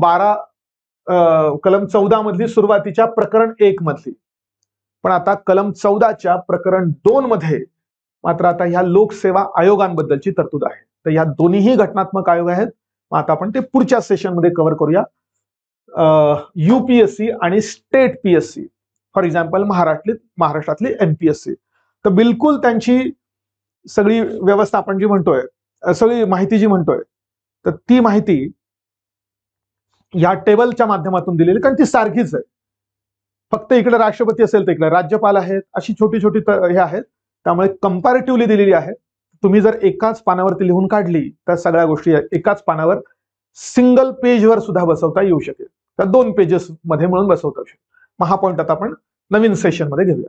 14 मधली सुरुवातीच्या प्रकरण 1 मधली. पण आता कलम 14च्या प्रकरण 2 मध्ये मात्र आता ह्या लोकसेवा आयोगांबद्दलची तरतूद आहे. तर या दोन्हीही घटनात्मक आयोग आहेत. आता आपण ते पुढच्या सेशनमध्ये कव्हर करूया. UPSC आणि स्टेट PSC, फॉर एक्झाम्पल महाराष्ट्रातली MPSC. तर बिलकुल त्यांची सगळी व्यवस्था आपण जी म्हणतोय, सगळी माहिती जी म्हणतोय, तर ती माहिती या टेबलच्या माध्यमातून दिलेली, कारण ती सारखीच आहे. फक्त इकडे राष्ट्रपती असेल तर इकडे राज्यपाल आहेत, अशी छोटी छोटी हे आहेत. त्यामुळे कंपॅरेटिव्हली दिलेली आहे. तुम्ही जर एकाच पानावरती लिहून काढली तर सगळ्या गोष्टी एकाच पानावर सिंगल पेजवर सुद्धा बसवता येऊ शकेल. तर 2 पेजेस मध्ये म्हणून बसवता येऊ शकेल. मग हा पॉईंट आता आपण नवीन सेशन मध्ये घेऊया.